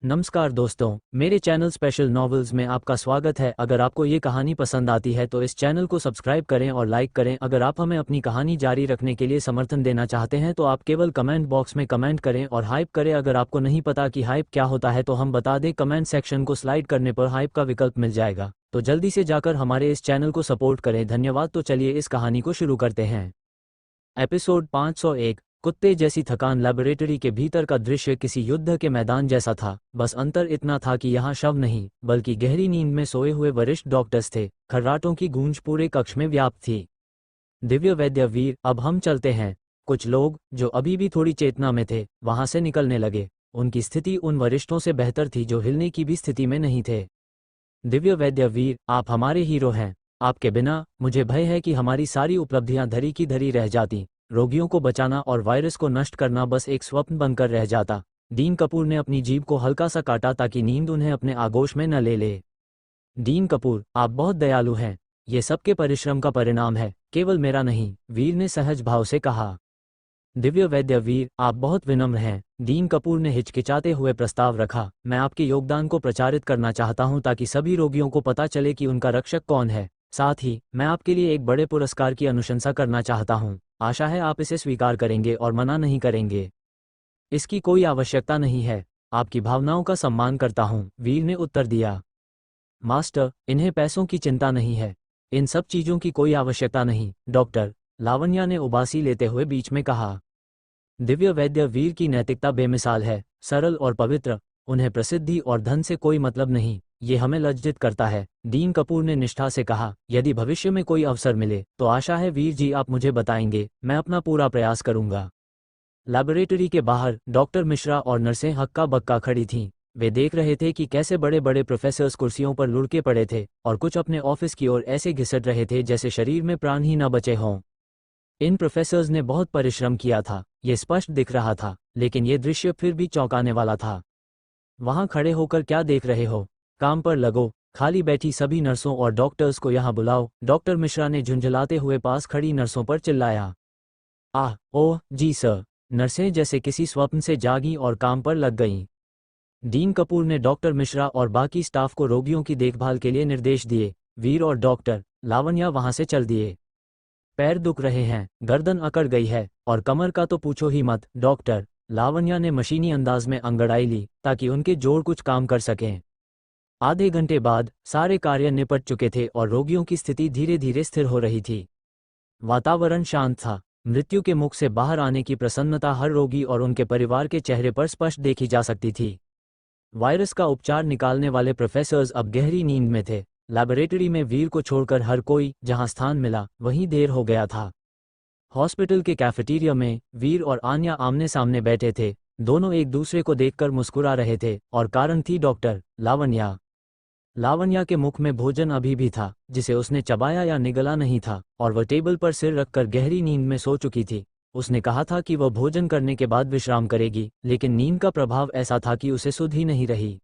नमस्कार दोस्तों, मेरे चैनल स्पेशल नॉवेल्स में आपका स्वागत है। अगर आपको ये कहानी पसंद आती है तो इस चैनल को सब्सक्राइब करें और लाइक करें। अगर आप हमें अपनी कहानी जारी रखने के लिए समर्थन देना चाहते हैं तो आप केवल कमेंट बॉक्स में कमेंट करें और हाइप करें। अगर आपको नहीं पता कि हाइप क्या होता है तो हम बता दें, कमेंट सेक्शन को स्लाइड करने पर हाइप का विकल्प मिल जाएगा। तो जल्दी से जाकर हमारे इस चैनल को सपोर्ट करें, धन्यवाद। तो चलिए इस कहानी को शुरू करते हैं। एपिसोड 501। कुत्ते जैसी थकान। लेबोरेटरी के भीतर का दृश्य किसी युद्ध के मैदान जैसा था। बस अंतर इतना था कि यहाँ शव नहीं बल्कि गहरी नींद में सोए हुए वरिष्ठ डॉक्टर्स थे। खर्राटों की गूंज पूरे कक्ष में व्याप्त थी। दिव्य वैद्य वीर, अब हम चलते हैं। कुछ लोग जो अभी भी थोड़ी चेतना में थे वहां से निकलने लगे। उनकी स्थिति उन वरिष्ठों से बेहतर थी जो हिलने की भी स्थिति में नहीं थे। दिव्य वैद्य वीर, आप हमारे हीरो हैं। आपके बिना मुझे भय है कि हमारी सारी उपलब्धियां धरी की धरी रह जाती। रोगियों को बचाना और वायरस को नष्ट करना बस एक स्वप्न बनकर रह जाता। डीन कपूर ने अपनी जीभ को हल्का सा काटा ताकि नींद उन्हें अपने आगोश में न ले ले। डीन कपूर, आप बहुत दयालु हैं। ये सबके परिश्रम का परिणाम है, केवल मेरा नहीं, वीर ने सहज भाव से कहा। दिव्य वैद्य वीर, आप बहुत विनम्र हैं। डीन कपूर ने हिचकिचाते हुए प्रस्ताव रखा। मैं आपके योगदान को प्रचारित करना चाहता हूं ताकि सभी रोगियों को पता चले कि उनका रक्षक कौन है। साथ ही मैं आपके लिए एक बड़े पुरस्कार की अनुशंसा करना चाहता हूं। आशा है आप इसे स्वीकार करेंगे और मना नहीं करेंगे। इसकी कोई आवश्यकता नहीं है, आपकी भावनाओं का सम्मान करता हूं, वीर ने उत्तर दिया। मास्टर, इन्हें पैसों की चिंता नहीं है। इन सब चीजों की कोई आवश्यकता नहीं, डॉक्टर, लावण्या ने उबासी लेते हुए बीच में कहा। दिव्य वैद्य वीर की नैतिकता बेमिसाल है, सरल और पवित्र। उन्हें प्रसिद्धि और धन से कोई मतलब नहीं, ये हमें लज्जित करता है। डीन कपूर ने निष्ठा से कहा। यदि भविष्य में कोई अवसर मिले तो आशा है वीर जी आप मुझे बताएंगे, मैं अपना पूरा प्रयास करूंगा। लैबोरेटरी के बाहर डॉक्टर मिश्रा और नर्सें हक्का बक्का खड़ी थीं। वे देख रहे थे कि कैसे बड़े बड़े प्रोफेसर्स कुर्सियों पर लुढ़के पड़े थे और कुछ अपने ऑफिस की ओर ऐसे घिसट रहे थे जैसे शरीर में प्राण ही न बचे हों। इन प्रोफेसर्स ने बहुत परिश्रम किया था, ये स्पष्ट दिख रहा था, लेकिन ये दृश्य फिर भी चौंकाने वाला था। वहां खड़े होकर क्या देख रहे हो? काम पर लगो। खाली बैठी सभी नर्सों और डॉक्टर्स को यहाँ बुलाओ, डॉक्टर मिश्रा ने झुंझलाते हुए पास खड़ी नर्सों पर चिल्लाया। आह, ओह जी सर। नर्सें जैसे किसी स्वप्न से जागीं और काम पर लग गईं। डीन कपूर ने डॉक्टर मिश्रा और बाकी स्टाफ को रोगियों की देखभाल के लिए निर्देश दिए। वीर और डॉक्टर लावण्या वहां से चल दिए। पैर दुख रहे हैं, गर्दन अकड़ गई है और कमर का तो पूछो ही मत, डॉक्टर, लावण्या ने मशीनी अंदाज में अंगड़ाई ली ताकि उनके जोड़ कुछ काम कर सकें। आधे घंटे बाद सारे कार्य निपट चुके थे और रोगियों की स्थिति धीरे धीरे स्थिर हो रही थी। वातावरण शांत था। मृत्यु के मुख से बाहर आने की प्रसन्नता हर रोगी और उनके परिवार के चेहरे पर स्पष्ट देखी जा सकती थी। वायरस का उपचार निकालने वाले प्रोफेसर्स अब गहरी नींद में थे। लैबोरेटरी में वीर को छोड़कर हर कोई जहां स्थान मिला वहीं देर हो गया था। हॉस्पिटल के कैफेटेरिया में वीर और आन्या आमने सामने बैठे थे। दोनों एक दूसरे को देखकर मुस्कुरा रहे थे और कारण थी डॉक्टर लावण्या। लावण्या के मुख में भोजन अभी भी था जिसे उसने चबाया या निगला नहीं था और वह टेबल पर सिर रखकर गहरी नींद में सो चुकी थी। उसने कहा था कि वह भोजन करने के बाद विश्राम करेगी, लेकिन नींद का प्रभाव ऐसा था कि उसे सुध ही नहीं रही।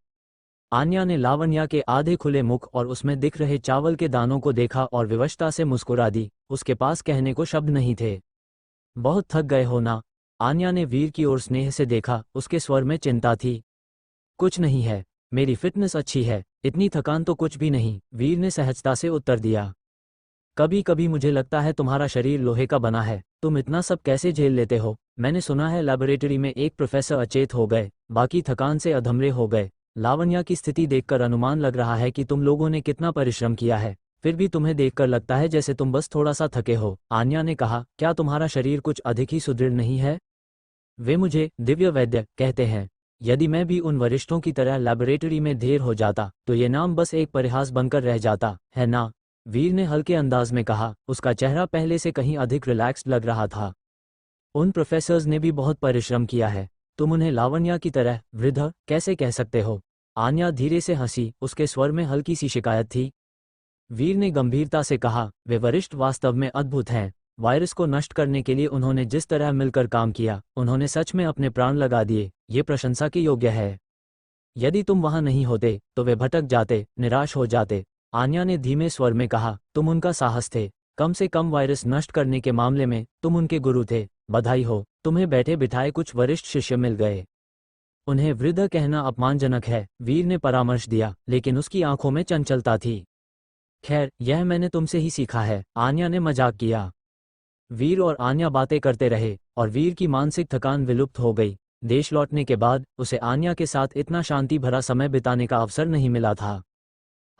आन्या ने लावण्या के आधे खुले मुख और उसमें दिख रहे चावल के दानों को देखा और विवशता से मुस्कुरा दी। उसके पास कहने को शब्द नहीं थे। बहुत थक गए हो ना? आन्या ने वीर की ओर स्नेह से देखा, उसके स्वर में चिंता थी। कुछ नहीं है, मेरी फिटनेस अच्छी है, इतनी थकान तो कुछ भी नहीं, वीर ने सहजता से उत्तर दिया। कभी कभी मुझे लगता है तुम्हारा शरीर लोहे का बना है, तुम इतना सब कैसे झेल लेते हो? मैंने सुना है लैबोरेटरी में एक प्रोफेसर अचेत हो गए, बाकी थकान से अधमरे हो गए। लावण्या की स्थिति देखकर अनुमान लग रहा है कि तुम लोगों ने कितना परिश्रम किया है, फिर भी तुम्हें देखकर लगता है जैसे तुम बस थोड़ा सा थके हो। आन्या ने कहा, क्या तुम्हारा शरीर कुछ अधिक ही सुदृढ़ नहीं है? वे मुझे दिव्य वैद्य कहते हैं। यदि मैं भी उन वरिष्ठों की तरह लैबोरेटरी में देर हो जाता तो ये नाम बस एक परिहास बनकर रह जाता, है ना? वीर ने हल्के अंदाज में कहा। उसका चेहरा पहले से कहीं अधिक रिलैक्स्ड लग रहा था। उन प्रोफेसर्स ने भी बहुत परिश्रम किया है, तुम उन्हें लावण्या की तरह वृद्ध कैसे कह सकते हो? आन्या धीरे से हंसी, उसके स्वर में हल्की सी शिकायत थी। वीर ने गंभीरता से कहा, वे वरिष्ठ वास्तव में अद्भुत हैं। वायरस को नष्ट करने के लिए उन्होंने जिस तरह मिलकर काम किया, उन्होंने सच में अपने प्राण लगा दिए, ये प्रशंसा के योग्य है। यदि तुम वहां नहीं होते तो वे भटक जाते, निराश हो जाते। आन्या ने धीमे स्वर में कहा, तुम उनका साहस थे, कम से कम वायरस नष्ट करने के मामले में तुम उनके गुरु थे। बधाई हो, तुम्हें बैठे बिठाए कुछ वरिष्ठ शिष्य मिल गए। उन्हें वृद्ध कहना अपमानजनक है, वीर ने परामर्श दिया, लेकिन उसकी आंखों में चंचलता थी। खैर, यह मैंने तुमसे ही सीखा है, आन्या ने मजाक किया। वीर और आन्या बातें करते रहे और वीर की मानसिक थकान विलुप्त हो गई। देश लौटने के बाद उसे आन्या के साथ इतना शांति भरा समय बिताने का अवसर नहीं मिला था।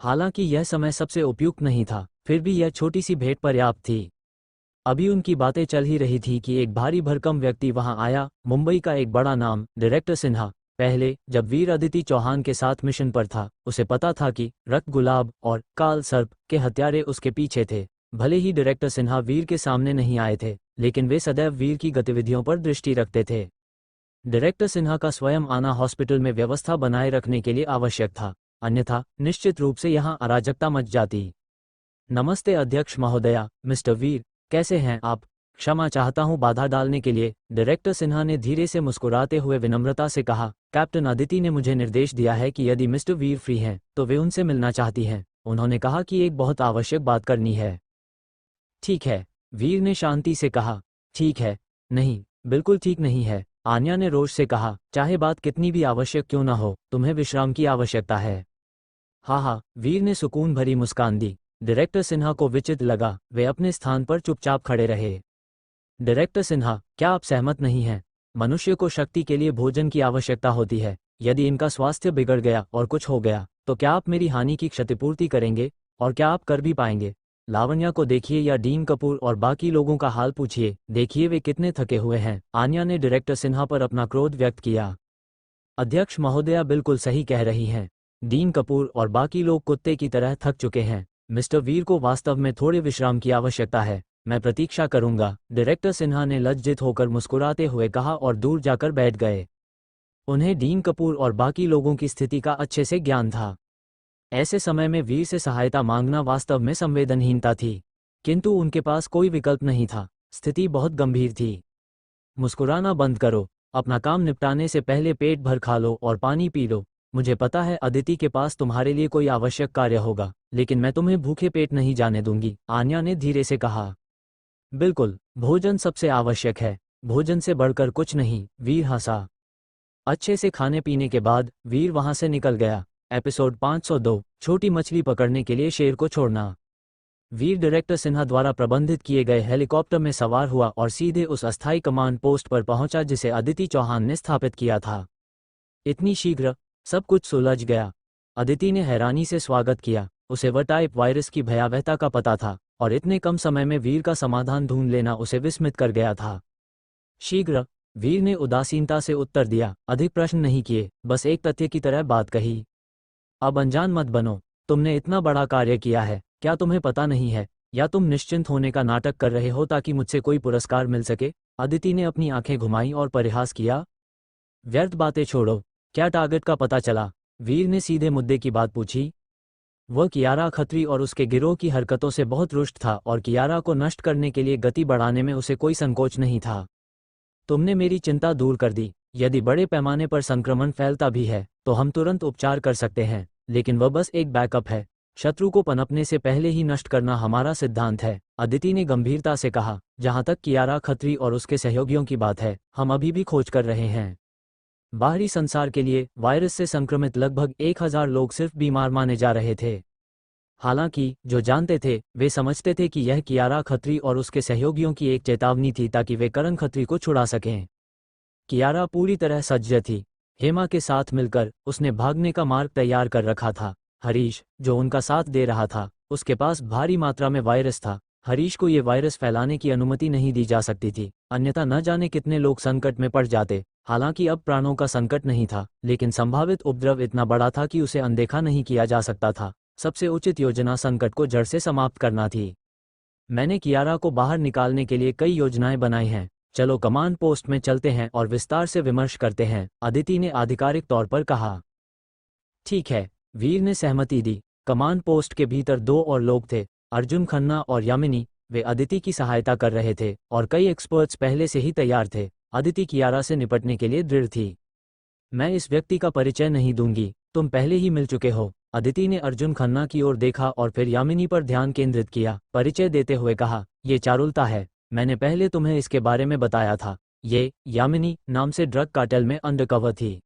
हालांकि यह समय सबसे उपयुक्त नहीं था, फिर भी यह छोटी सी भेंट पर्याप्त थी। अभी उनकी बातें चल ही रही थी कि एक भारी भरकम व्यक्ति वहां आया, मुंबई का एक बड़ा नाम, डायरेक्टर सिन्हा। पहले जब वीर अदिति चौहान के साथ मिशन पर था, उसे पता था कि रक्त गुलाब और काल सर्प के हत्यारे उसके पीछे थे। भले ही डायरेक्टर सिन्हा वीर के सामने नहीं आए थे, लेकिन वे सदैव वीर की गतिविधियों पर दृष्टि रखते थे। डायरेक्टर सिन्हा का स्वयं आना हॉस्पिटल में व्यवस्था बनाए रखने के लिए आवश्यक था, अन्यथा निश्चित रूप से यहाँ अराजकता मच जाती। नमस्ते अध्यक्ष महोदया, मिस्टर वीर, कैसे हैं आप? क्षमा चाहता हूं बाधा डालने के लिए, डायरेक्टर सिन्हा ने धीरे से मुस्कुराते हुए विनम्रता से कहा। कैप्टन अदिति ने मुझे निर्देश दिया है कि यदि मिस्टर वीर फ्री हैं तो वे उनसे मिलना चाहती हैं। उन्होंने कहा कि एक बहुत आवश्यक बात करनी है। ठीक है, वीर ने शांति से कहा। ठीक है? नहीं, बिल्कुल ठीक नहीं है, आन्या ने रोष से कहा। चाहे बात कितनी भी आवश्यक क्यों न हो, तुम्हें विश्राम की आवश्यकता है। हाँ, वीर ने सुकून भरी मुस्कान दी। डायरेक्टर सिन्हा को विचित्र लगा, वे अपने स्थान पर चुपचाप खड़े रहे। डायरेक्टर सिन्हा, क्या आप सहमत नहीं हैं? मनुष्य को शक्ति के लिए भोजन की आवश्यकता होती है। यदि इनका स्वास्थ्य बिगड़ गया और कुछ हो गया, तो क्या आप मेरी हानि की क्षतिपूर्ति करेंगे? और क्या आप कर भी पाएंगे? लावण्या को देखिए या डीन कपूर और बाकी लोगों का हाल पूछिए, देखिए वे कितने थके हुए हैं। आन्या ने डायरेक्टर सिन्हा पर अपना क्रोध व्यक्त किया। अध्यक्ष महोदया बिल्कुल सही कह रही हैं। डीन कपूर और बाकी लोग कुत्ते की तरह थक चुके हैं। मिस्टर वीर को वास्तव में थोड़े विश्राम की आवश्यकता है। मैं प्रतीक्षा करूंगा, डायरेक्टर सिन्हा ने लज्जित होकर मुस्कुराते हुए कहा और दूर जाकर बैठ गए। उन्हें डीन कपूर और बाकी लोगों की स्थिति का अच्छे से ज्ञान था। ऐसे समय में वीर से सहायता मांगना वास्तव में संवेदनहीनता थी, किंतु उनके पास कोई विकल्प नहीं था। स्थिति बहुत गंभीर थी। मुस्कुराना बंद करो, अपना काम निपटाने से पहले पेट भर खा लो और पानी पी लो। मुझे पता है अदिति के पास तुम्हारे लिए कोई आवश्यक कार्य होगा, लेकिन मैं तुम्हें भूखे पेट नहीं जाने दूंगी, आन्या ने धीरे से कहा। बिल्कुल, भोजन सबसे आवश्यक है, भोजन से बढ़कर कुछ नहीं, वीर हंसा। अच्छे से खाने पीने के बाद वीर वहां से निकल गया। एपिसोड 502, छोटी मछली पकड़ने के लिए शेर को छोड़ना। वीर डायरेक्टर सिन्हा द्वारा प्रबंधित किए गए हेलीकॉप्टर में सवार हुआ और सीधे उस अस्थायी कमांड पोस्ट पर पहुंचा जिसे अदिति चौहान ने स्थापित किया था। इतनी शीघ्र सब कुछ सुलझ गया। अदिति ने हैरानी से स्वागत किया। उसे व टाइप वायरस की भयावहता का पता था और इतने कम समय में वीर का समाधान ढूंढ लेना उसे विस्मित कर गया था। शीघ्र, वीर ने उदासीनता से उत्तर दिया, अधिक प्रश्न नहीं किए, बस एक तथ्य की तरह बात कही। अब अनजान मत बनो, तुमने इतना बड़ा कार्य किया है, क्या तुम्हें पता नहीं है? या तुम निश्चिंत होने का नाटक कर रहे हो ताकि मुझसे कोई पुरस्कार मिल सके? अदिति ने अपनी आंखें घुमाई और परिहास किया। व्यर्थ बातें छोड़ो, क्या टारगेट का पता चला? वीर ने सीधे मुद्दे की बात पूछी। वह कियारा खत्री और उसके गिरोह की हरकतों से बहुत रुष्ट था और कियारा को नष्ट करने के लिए गति बढ़ाने में उसे कोई संकोच नहीं था। तुमने मेरी चिंता दूर कर दी। यदि बड़े पैमाने पर संक्रमण फैलता भी है तो हम तुरंत उपचार कर सकते हैं, लेकिन वह बस एक बैकअप है। शत्रु को पनपने से पहले ही नष्ट करना हमारा सिद्धांत है, अदिति ने गंभीरता से कहा। जहां तक कियारा खत्री और उसके सहयोगियों की बात है, हम अभी भी खोज कर रहे हैं। बाहरी संसार के लिए वायरस से संक्रमित लगभग 1000 लोग सिर्फ बीमार माने जा रहे थे। हालांकि जो जानते थे वे समझते थे कि यह कियारा खत्री और उसके सहयोगियों की एक चेतावनी थी ताकि वे करण खत्री को छुड़ा सकें। कियारा पूरी तरह सज्ज थी। हेमा के साथ मिलकर उसने भागने का मार्ग तैयार कर रखा था। हरीश, जो उनका साथ दे रहा था, उसके पास भारी मात्रा में वायरस था। हरीश को ये वायरस फैलाने की अनुमति नहीं दी जा सकती थी, अन्यथा न जाने कितने लोग संकट में पड़ जाते। हालांकि अब प्राणों का संकट नहीं था, लेकिन संभावित उपद्रव इतना बड़ा था कि उसे अनदेखा नहीं किया जा सकता था। सबसे उचित योजना संकट को जड़ से समाप्त करना थी। मैंने कियारा को बाहर निकालने के लिए कई योजनाएं बनाई हैं। चलो कमांड पोस्ट में चलते हैं और विस्तार से विमर्श करते हैं, अदिति ने आधिकारिक तौर पर कहा। ठीक है, वीर ने सहमति दी। कमांड पोस्ट के भीतर 2 और लोग थे, अर्जुन खन्ना और यामिनी। वे अदिति की सहायता कर रहे थे और कई एक्सपर्ट्स पहले से ही तैयार थे। अदिति कियारा से निपटने के लिए दृढ़ थी। मैं इस व्यक्ति का परिचय नहीं दूंगी, तुम पहले ही मिल चुके हो। अदिति ने अर्जुन खन्ना की ओर देखा और फिर यामिनी पर ध्यान केंद्रित किया, परिचय देते हुए कहा, ये चारुलता है, मैंने पहले तुम्हें इसके बारे में बताया था। ये यामिनी नाम से ड्रग कार्टेल में अंडरकवर थी।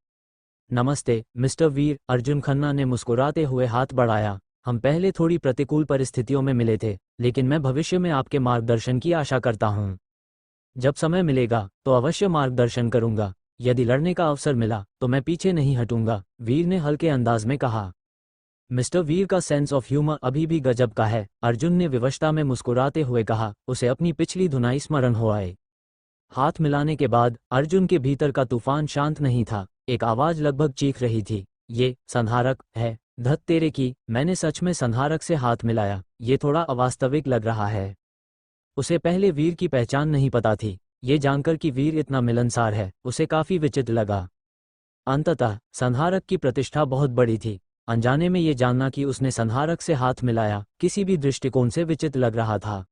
नमस्ते मिस्टर वीर, अर्जुन खन्ना ने मुस्कुराते हुए हाथ बढ़ाया। हम पहले थोड़ी प्रतिकूल परिस्थितियों में मिले थे, लेकिन मैं भविष्य में आपके मार्गदर्शन की आशा करता हूँ। जब समय मिलेगा तो अवश्य मार्गदर्शन करूंगा। यदि लड़ने का अवसर मिला तो मैं पीछे नहीं हटूंगा, वीर ने हल्के अंदाज में कहा। मिस्टर वीर का सेंस ऑफ ह्यूमर अभी भी गजब का है, अर्जुन ने विवशता में मुस्कुराते हुए कहा। उसे अपनी पिछली धुनाई स्मरण हो आए। हाथ मिलाने के बाद अर्जुन के भीतर का तूफान शांत नहीं था। एक आवाज लगभग चीख रही थी, ये संहारक है। धत तेरे की, मैंने सच में संहारक से हाथ मिलाया। ये थोड़ा अवास्तविक लग रहा है। उसे पहले वीर की पहचान नहीं पता थी। ये जानकर कि वीर इतना मिलनसार है, उसे काफी विचित्र लगा। अंततः संहारक की प्रतिष्ठा बहुत बड़ी थी। अनजाने में ये जानना कि उसने संहारक से हाथ मिलाया किसी भी दृष्टिकोण से विचित्र लग रहा था।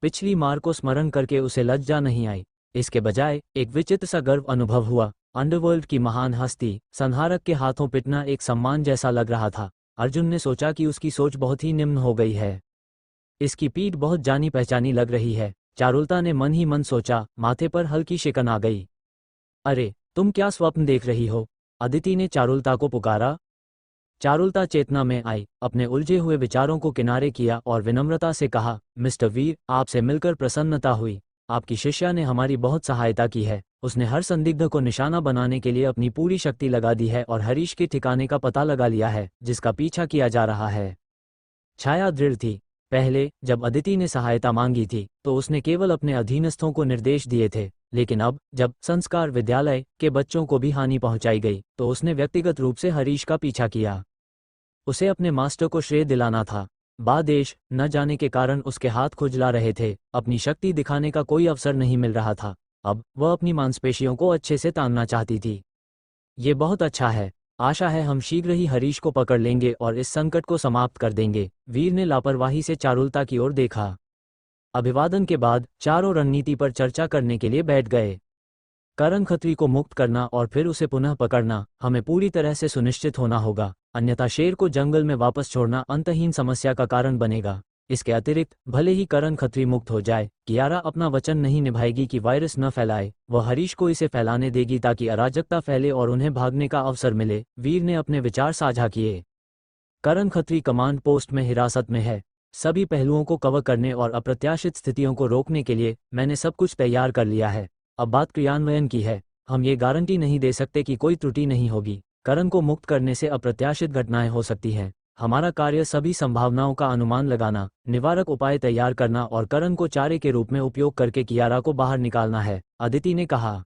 पिछली मार को स्मरण करके उसे लज्जा नहीं आई, इसके बजाय एक विचित्र सा गर्व अनुभव हुआ। अंडरवर्ल्ड की महान हस्ती संहारक के हाथों पिटना एक सम्मान जैसा लग रहा था। अर्जुन ने सोचा कि उसकी सोच बहुत ही निम्न हो गई है। इसकी पीठ बहुत जानी पहचानी लग रही है। चारुलता ने मन ही मन सोचा, माथे पर हल्की शिकन आ गई। अरे तुम क्या स्वप्न देख रही हो? अदिति ने चारुलता को पुकारा। चारुलता चेतना में आई, अपने उलझे हुए विचारों को किनारे किया और विनम्रता से कहा, मिस्टर वीर, आपसे मिलकर प्रसन्नता हुई। आपकी शिष्या ने हमारी बहुत सहायता की है। उसने हर संदिग्ध को निशाना बनाने के लिए अपनी पूरी शक्ति लगा दी है और हरीश के ठिकाने का पता लगा लिया है, जिसका पीछा किया जा रहा है। छाया दृढ़ थी। पहले जब अदिति ने सहायता मांगी थी तो उसने केवल अपने अधीनस्थों को निर्देश दिए थे, लेकिन अब जब संस्कार विद्यालय के बच्चों को भी हानि पहुंचाई गई तो उसने व्यक्तिगत रूप से हरीश का पीछा किया। उसे अपने मास्टर को श्रेय दिलाना था। बादेश न जाने के कारण उसके हाथ खुजला रहे थे। अपनी शक्ति दिखाने का कोई अवसर नहीं मिल रहा था। अब वह अपनी मांसपेशियों को अच्छे से तानना चाहती थी। ये बहुत अच्छा है। आशा है हम शीघ्र ही हरीश को पकड़ लेंगे और इस संकट को समाप्त कर देंगे। वीर ने लापरवाही से चारुलता की ओर देखा। अभिवादन के बाद चारों रणनीति पर चर्चा करने के लिए बैठ गए। करण खत्री को मुक्त करना और फिर उसे पुनः पकड़ना हमें पूरी तरह से सुनिश्चित होना होगा, अन्यथा शेर को जंगल में वापस छोड़ना अंतहीन समस्या का कारण बनेगा। इसके अतिरिक्त भले ही करण खत्री मुक्त हो जाए, कियारा अपना वचन नहीं निभाएगी कि वायरस न फैलाए। वह हरीश को इसे फैलाने देगी ताकि अराजकता फैले और उन्हें भागने का अवसर मिले। वीर ने अपने विचार साझा किए। करण खत्री कमांड पोस्ट में हिरासत में है। सभी पहलुओं को कवर करने और अप्रत्याशित स्थितियों को रोकने के लिए मैंने सब कुछ तैयार कर लिया है। अब बात क्रियान्वयन की है। हम ये गारंटी नहीं दे सकते कि कोई त्रुटि नहीं होगी। करण को मुक्त करने से अप्रत्याशित घटनाएं हो सकती हैं। हमारा कार्य सभी संभावनाओं का अनुमान लगाना, निवारक उपाय तैयार करना और करण को चारे के रूप में उपयोग करके कियारा को बाहर निकालना है, अदिति ने कहा।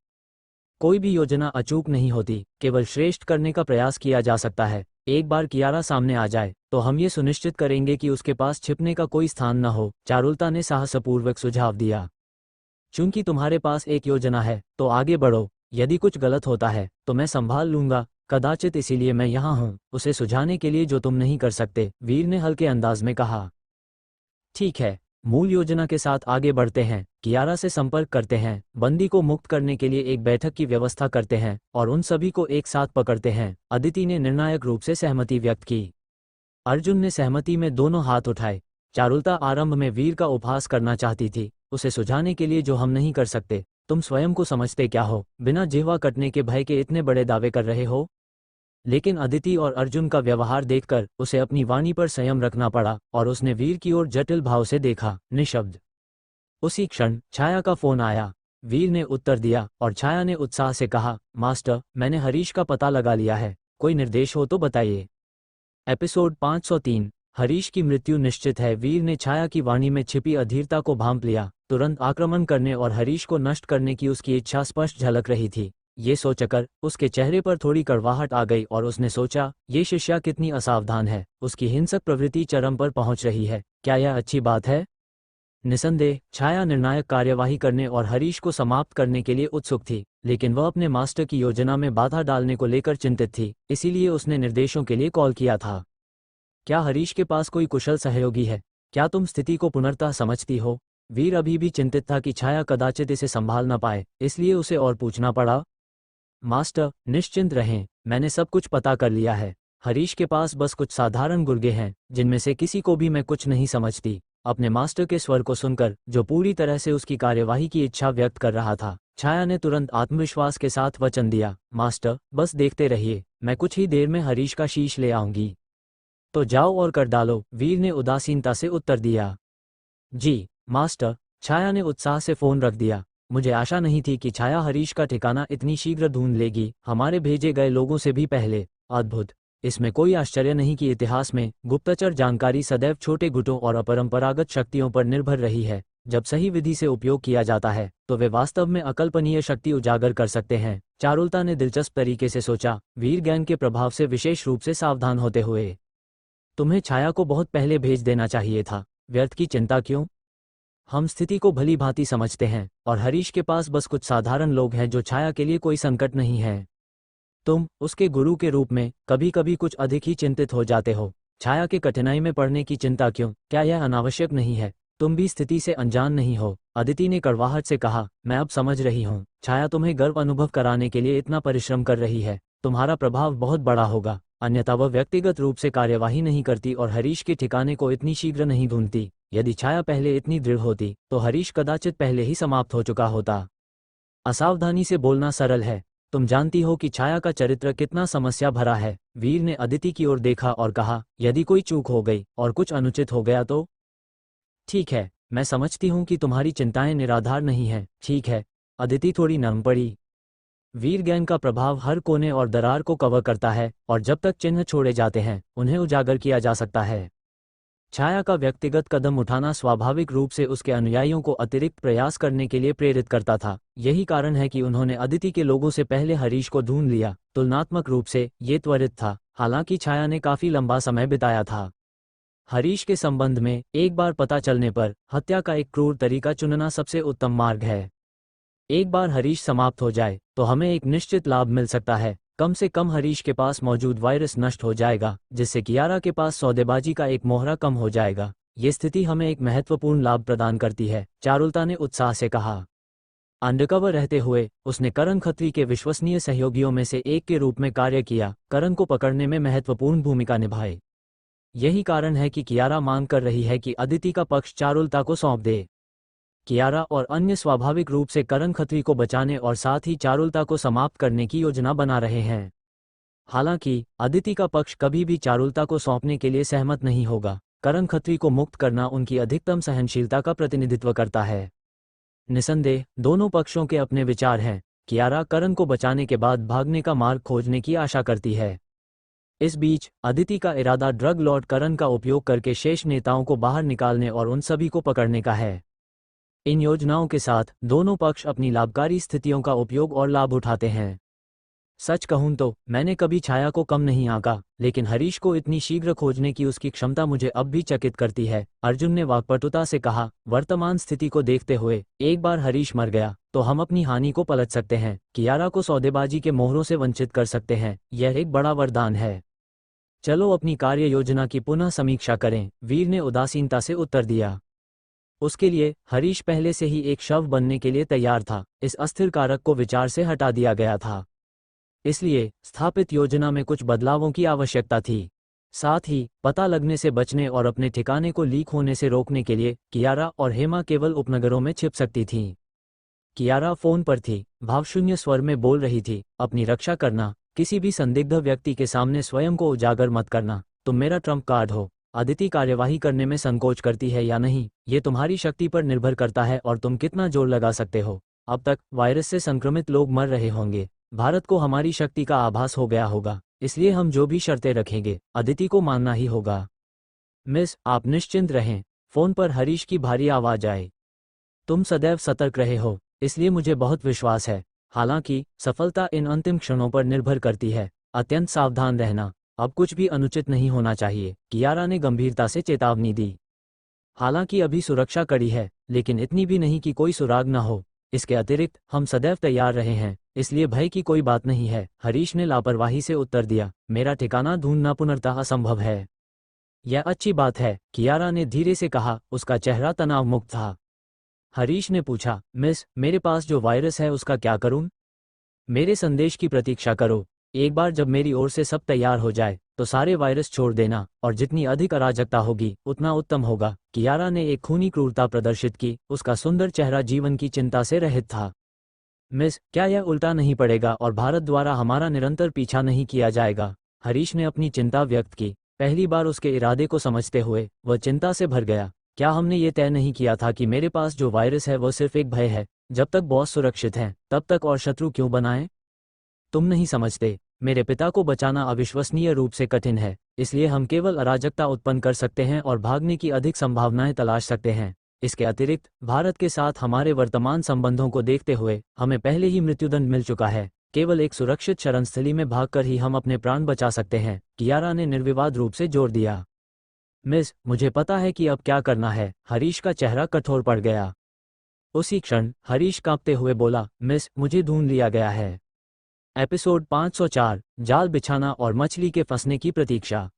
कोई भी योजना अचूक नहीं होती, केवल श्रेष्ठ करने का प्रयास किया जा सकता है। एक बार कियारा सामने आ जाए तो हम ये सुनिश्चित करेंगे कि उसके पास छिपने का कोई स्थान न हो, चारुलता ने साहसपूर्वक सुझाव दिया। चूंकि तुम्हारे पास एक योजना है तो आगे बढ़ो। यदि कुछ गलत होता है तो मैं संभाल लूंगा, कदाचित इसीलिए मैं यहाँ हूँ, उसे सुझाने के लिए जो तुम नहीं कर सकते, वीर ने हल्के अंदाज में कहा। ठीक है, मूल योजना के साथ आगे बढ़ते हैं। कियारा से संपर्क करते हैं, बंदी को मुक्त करने के लिए एक बैठक की व्यवस्था करते हैं और उन सभी को एक साथ पकड़ते हैं, अदिति ने निर्णायक रूप से सहमति व्यक्त की। अर्जुन ने सहमति में दोनों हाथ उठाए। चारुलता आरंभ में वीर का उपहास करना चाहती थी, उसे सुझाने के लिए जो हम नहीं कर सकते। तुम स्वयं को समझते क्या हो? बिना जिह्वा कटने के भय के इतने बड़े दावे कर रहे हो? लेकिन अदिति और अर्जुन का व्यवहार देखकर उसे अपनी वाणी पर संयम रखना पड़ा और उसने वीर की ओर जटिल भाव से देखा, निशब्द। उसी क्षण छाया का फोन आया। वीर ने उत्तर दिया और छाया ने उत्साह से कहा, मास्टर, मैंने हरीश का पता लगा लिया है। कोई निर्देश हो तो बताइए। एपिसोड 503। हरीश की मृत्यु निश्चित है। वीर ने छाया की वाणी में छिपी अधीरता को भांप लिया। तुरंत आक्रमण करने और हरीश को नष्ट करने की उसकी इच्छा स्पष्ट झलक रही थी। ये सोचकर उसके चेहरे पर थोड़ी कड़वाहट आ गई और उसने सोचा, ये शिष्या कितनी असावधान है। उसकी हिंसक प्रवृत्ति चरम पर पहुंच रही है। क्या यह अच्छी बात है? निसंदेह छाया निर्णायक कार्यवाही करने और हरीश को समाप्त करने के लिए उत्सुक थी, लेकिन वह अपने मास्टर की योजना में बाधा डालने को लेकर चिंतित थी, इसीलिए उसने निर्देशों के लिए कॉल किया था। क्या हरीश के पास कोई कुशल सहयोगी है? क्या तुम स्थिति को पुनर्तः समझती हो? वीर अभी भी चिंतित था कि छाया कदाचित इसे संभाल न पाए, इसलिए उसे और पूछना पड़ा। मास्टर, निश्चिंत रहें, मैंने सब कुछ पता कर लिया है। हरीश के पास बस कुछ साधारण गुर्गे हैं, जिनमें से किसी को भी मैं कुछ नहीं समझती। अपने मास्टर के स्वर को सुनकर, जो पूरी तरह से उसकी कार्यवाही की इच्छा व्यक्त कर रहा था, छाया ने तुरंत आत्मविश्वास के साथ वचन दिया, मास्टर बस देखते रहिए, मैं कुछ ही देर में हरीश का शीश ले आऊंगी। तो जाओ और कर डालो, वीर ने उदासीनता से उत्तर दिया। जी मास्टर, छाया ने उत्साह से फोन रख दिया। मुझे आशा नहीं थी कि छाया हरीश का ठिकाना इतनी शीघ्र ढूंढ लेगी, हमारे भेजे गए लोगों से भी पहले। अद्भुत। इसमें कोई आश्चर्य नहीं कि इतिहास में गुप्तचर जानकारी सदैव छोटे गुटों और अपरंपरागत शक्तियों पर निर्भर रही है। जब सही विधि से उपयोग किया जाता है तो वे वास्तव में अकल्पनीय शक्ति उजागर कर सकते हैं। चारुलता ने दिलचस्प तरीके से सोचा, वीर गैंग के प्रभाव से विशेष रूप से सावधान होते हुए। तुम्हें छाया को बहुत पहले भेज देना चाहिए था, व्यर्थ की चिंता क्यों? हम स्थिति को भली भांति समझते हैं और हरीश के पास बस कुछ साधारण लोग हैं जो छाया के लिए कोई संकट नहीं है। तुम उसके गुरु के रूप में कभी कभी कुछ अधिक ही चिंतित हो जाते हो। छाया के कठिनाई में पड़ने की चिंता क्यों? क्या यह अनावश्यक नहीं है? तुम भी स्थिति से अनजान नहीं हो, अदिति ने कड़वाहट से कहा। मैं अब समझ रही हूँ, छाया तुम्हें गर्व अनुभव कराने के लिए इतना परिश्रम कर रही है। तुम्हारा प्रभाव बहुत बड़ा होगा, अन्यथा वह व्यक्तिगत रूप से कार्यवाही नहीं करती और हरीश के ठिकाने को इतनी शीघ्र नहीं ढूंढती। यदि छाया पहले इतनी दृढ़ होती तो हरीश कदाचित पहले ही समाप्त हो चुका होता। असावधानी से बोलना सरल है, तुम जानती हो कि छाया का चरित्र कितना समस्या भरा है। वीर ने अदिति की ओर देखा और कहा, यदि कोई चूक हो गई और कुछ अनुचित हो गया तो? ठीक है, मैं समझती हूँ कि तुम्हारी चिंताएं निराधार नहीं हैं। ठीक है, अदिति थोड़ी नरम पड़ी। वीर गैंग का प्रभाव हर कोने और दरार को कवर करता है और जब तक चिन्ह छोड़े जाते हैं उन्हें उजागर किया जा सकता है। छाया का व्यक्तिगत कदम उठाना स्वाभाविक रूप से उसके अनुयायियों को अतिरिक्त प्रयास करने के लिए प्रेरित करता था। यही कारण है कि उन्होंने अदिति के लोगों से पहले हरीश को ढूंढ लिया। तुलनात्मक रूप से ये त्वरित था, हालांकि छाया ने काफी लंबा समय बिताया था। हरीश के संबंध में एक बार पता चलने पर हत्या का एक क्रूर तरीका चुनना सबसे उत्तम मार्ग है। एक बार हरीश समाप्त हो जाए तो हमें एक निश्चित लाभ मिल सकता है। कम से कम हरीश के पास मौजूद वायरस नष्ट हो जाएगा, जिससे कियारा के पास सौदेबाजी का एक मोहरा कम हो जाएगा। ये स्थिति हमें एक महत्वपूर्ण लाभ प्रदान करती है, चारुलता ने उत्साह से कहा। अंडरकवर रहते हुए उसने करण खत्री के विश्वसनीय सहयोगियों में से एक के रूप में कार्य किया, करण को पकड़ने में महत्वपूर्ण भूमिका निभाई। यही कारण है कि कियारा मांग कर रही है कि अदिति का पक्ष चारुलता को सौंप दे। कियारा और अन्य स्वाभाविक रूप से करण खत्री को बचाने और साथ ही चारुलता को समाप्त करने की योजना बना रहे हैं। हालांकि अदिति का पक्ष कभी भी चारुलता को सौंपने के लिए सहमत नहीं होगा। करण खत्री को मुक्त करना उनकी अधिकतम सहनशीलता का प्रतिनिधित्व करता है। निसंदेह दोनों पक्षों के अपने विचार हैं। कियारा करण को बचाने के बाद भागने का मार्ग खोजने की आशा करती है। इस बीच अदिति का इरादा ड्रग लॉर्ड करण का उपयोग करके शेष नेताओं को बाहर निकालने और उन सभी को पकड़ने का है। इन योजनाओं के साथ दोनों पक्ष अपनी लाभकारी स्थितियों का उपयोग और लाभ उठाते हैं। सच कहूं तो मैंने कभी छाया को कम नहीं आंका, लेकिन हरीश को इतनी शीघ्र खोजने की उसकी क्षमता मुझे अब भी चकित करती है, अर्जुन ने वाक्पटुता से कहा। वर्तमान स्थिति को देखते हुए एक बार हरीश मर गया तो हम अपनी हानि को पलट सकते हैं, कियारा को सौदेबाजी के मोहरों से वंचित कर सकते हैं। यह एक बड़ा वरदान है। चलो अपनी कार्य योजना की पुनः समीक्षा करें, वीर ने उदासीनता से उत्तर दिया। उसके लिए हरीश पहले से ही एक शव बनने के लिए तैयार था। इस अस्थिर कारक को विचार से हटा दिया गया था, इसलिए स्थापित योजना में कुछ बदलावों की आवश्यकता थी। साथ ही पता लगने से बचने और अपने ठिकाने को लीक होने से रोकने के लिए कियारा और हेमा केवल उपनगरों में छिप सकती थीं। कियारा फोन पर थी, भावशून्य स्वर में बोल रही थी, अपनी रक्षा करना, किसी भी संदिग्ध व्यक्ति के सामने स्वयं को उजागर मत करना। तुम मेरा ट्रम्प कार्ड हो। अदिति कार्यवाही करने में संकोच करती है या नहीं, ये तुम्हारी शक्ति पर निर्भर करता है और तुम कितना जोर लगा सकते हो। अब तक वायरस से संक्रमित लोग मर रहे होंगे, भारत को हमारी शक्ति का आभास हो गया होगा, इसलिए हम जो भी शर्तें रखेंगे अदिति को मानना ही होगा। मिस, आप निश्चिंत रहें, फोन पर हरीश की भारी आवाज आई। तुम सदैव सतर्क रहे हो, इसलिए मुझे बहुत विश्वास है। हालांकि सफलता इन अंतिम क्षणों पर निर्भर करती है। अत्यंत सावधान रहना, अब कुछ भी अनुचित नहीं होना चाहिए, कियारा ने गंभीरता से चेतावनी दी। हालांकि अभी सुरक्षा कड़ी है, लेकिन इतनी भी नहीं कि कोई सुराग न हो। इसके अतिरिक्त हम सदैव तैयार रहे हैं, इसलिए भय की कोई बात नहीं है, हरीश ने लापरवाही से उत्तर दिया। मेरा ठिकाना ढूंढना पूर्णतः असंभव है। यह अच्छी बात है, कियारा ने धीरे से कहा, उसका चेहरा तनाव मुक्त था। हरीश ने पूछा, मिस, मेरे पास जो वायरस है उसका क्या करूं? मेरे संदेश की प्रतीक्षा करो। एक बार जब मेरी ओर से सब तैयार हो जाए तो सारे वायरस छोड़ देना, और जितनी अधिक अराजकता होगी उतना उत्तम होगा। कियारा ने एक खूनी क्रूरता प्रदर्शित की, उसका सुंदर चेहरा जीवन की चिंता से रहित था। मिस, क्या यह उल्टा नहीं पड़ेगा और भारत द्वारा हमारा निरंतर पीछा नहीं किया जाएगा? हरीश ने अपनी चिंता व्यक्त की। पहली बार उसके इरादे को समझते हुए वह चिंता से भर गया। क्या हमने ये तय नहीं किया था कि मेरे पास जो वायरस है वह सिर्फ एक भय है? जब तक बॉस सुरक्षित हैं तब तक और शत्रु क्यों बनाएं? तुम नहीं समझते, मेरे पिता को बचाना अविश्वसनीय रूप से कठिन है, इसलिए हम केवल अराजकता उत्पन्न कर सकते हैं और भागने की अधिक संभावनाएं तलाश सकते हैं। इसके अतिरिक्त भारत के साथ हमारे वर्तमान संबंधों को देखते हुए हमें पहले ही मृत्युदंड मिल चुका है। केवल एक सुरक्षित शरणस्थली में भागकर ही हम अपने प्राण बचा सकते हैं, कियारा ने निर्विवाद रूप से जोर दिया। मिस, मुझे पता है कि अब क्या करना है। हरीश का चेहरा कठोर पड़ गया। उसी क्षण हरीश कांपते हुए बोला, मिस, मुझे ढूंढ लिया गया है। एपिसोड 504, जाल बिछाना और मछली के फंसने की प्रतीक्षा।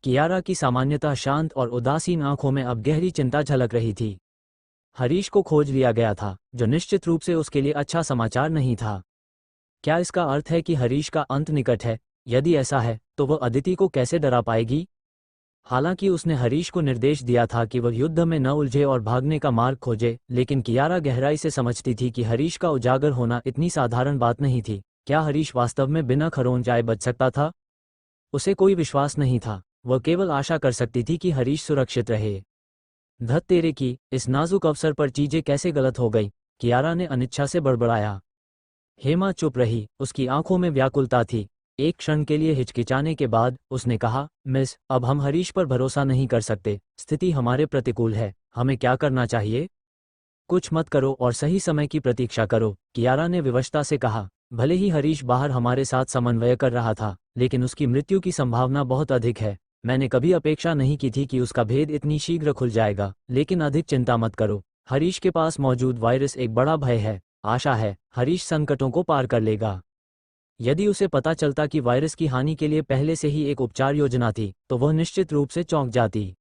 कियारा की सामान्यतः शांत और उदासीन आंखों में अब गहरी चिंता झलक रही थी। हरीश को खोज लिया गया था, जो निश्चित रूप से उसके लिए अच्छा समाचार नहीं था। क्या इसका अर्थ है कि हरीश का अंत निकट है? यदि ऐसा है तो वह अदिति को कैसे डरा पाएगी? हालांकि उसने हरीश को निर्देश दिया था कि वह युद्ध में न उलझे और भागने का मार्ग खोजे, लेकिन कियारा गहराई से समझती थी कि हरीश का उजागर होना इतनी साधारण बात नहीं थी। क्या हरीश वास्तव में बिना खरोंच आए बच सकता था? उसे कोई विश्वास नहीं था। वह केवल आशा कर सकती थी कि हरीश सुरक्षित रहे। धत तेरे की, इस नाजुक अवसर पर चीजें कैसे गलत हो गई? कियारा ने अनिच्छा से बड़बड़ाया। हेमा चुप रही, उसकी आंखों में व्याकुलता थी। एक क्षण के लिए हिचकिचाने के बाद उसने कहा, मिस, अब हम हरीश पर भरोसा नहीं कर सकते। स्थिति हमारे प्रतिकूल है। हमें क्या करना चाहिए? कुछ मत करो और सही समय की प्रतीक्षा करो, कियारा ने विवशता से कहा। भले ही हरीश बाहर हमारे साथ समन्वय कर रहा था, लेकिन उसकी मृत्यु की संभावना बहुत अधिक है। मैंने कभी अपेक्षा नहीं की थी कि उसका भेद इतनी शीघ्र खुल जाएगा, लेकिन अधिक चिंता मत करो। हरीश के पास मौजूद वायरस एक बड़ा भय है। आशा है हरीश संकटों को पार कर लेगा। यदि उसे पता चलता कि वायरस की हानि के लिए पहले से ही एक उपचार योजना थी, तो वह निश्चित रूप से चौंक जाती।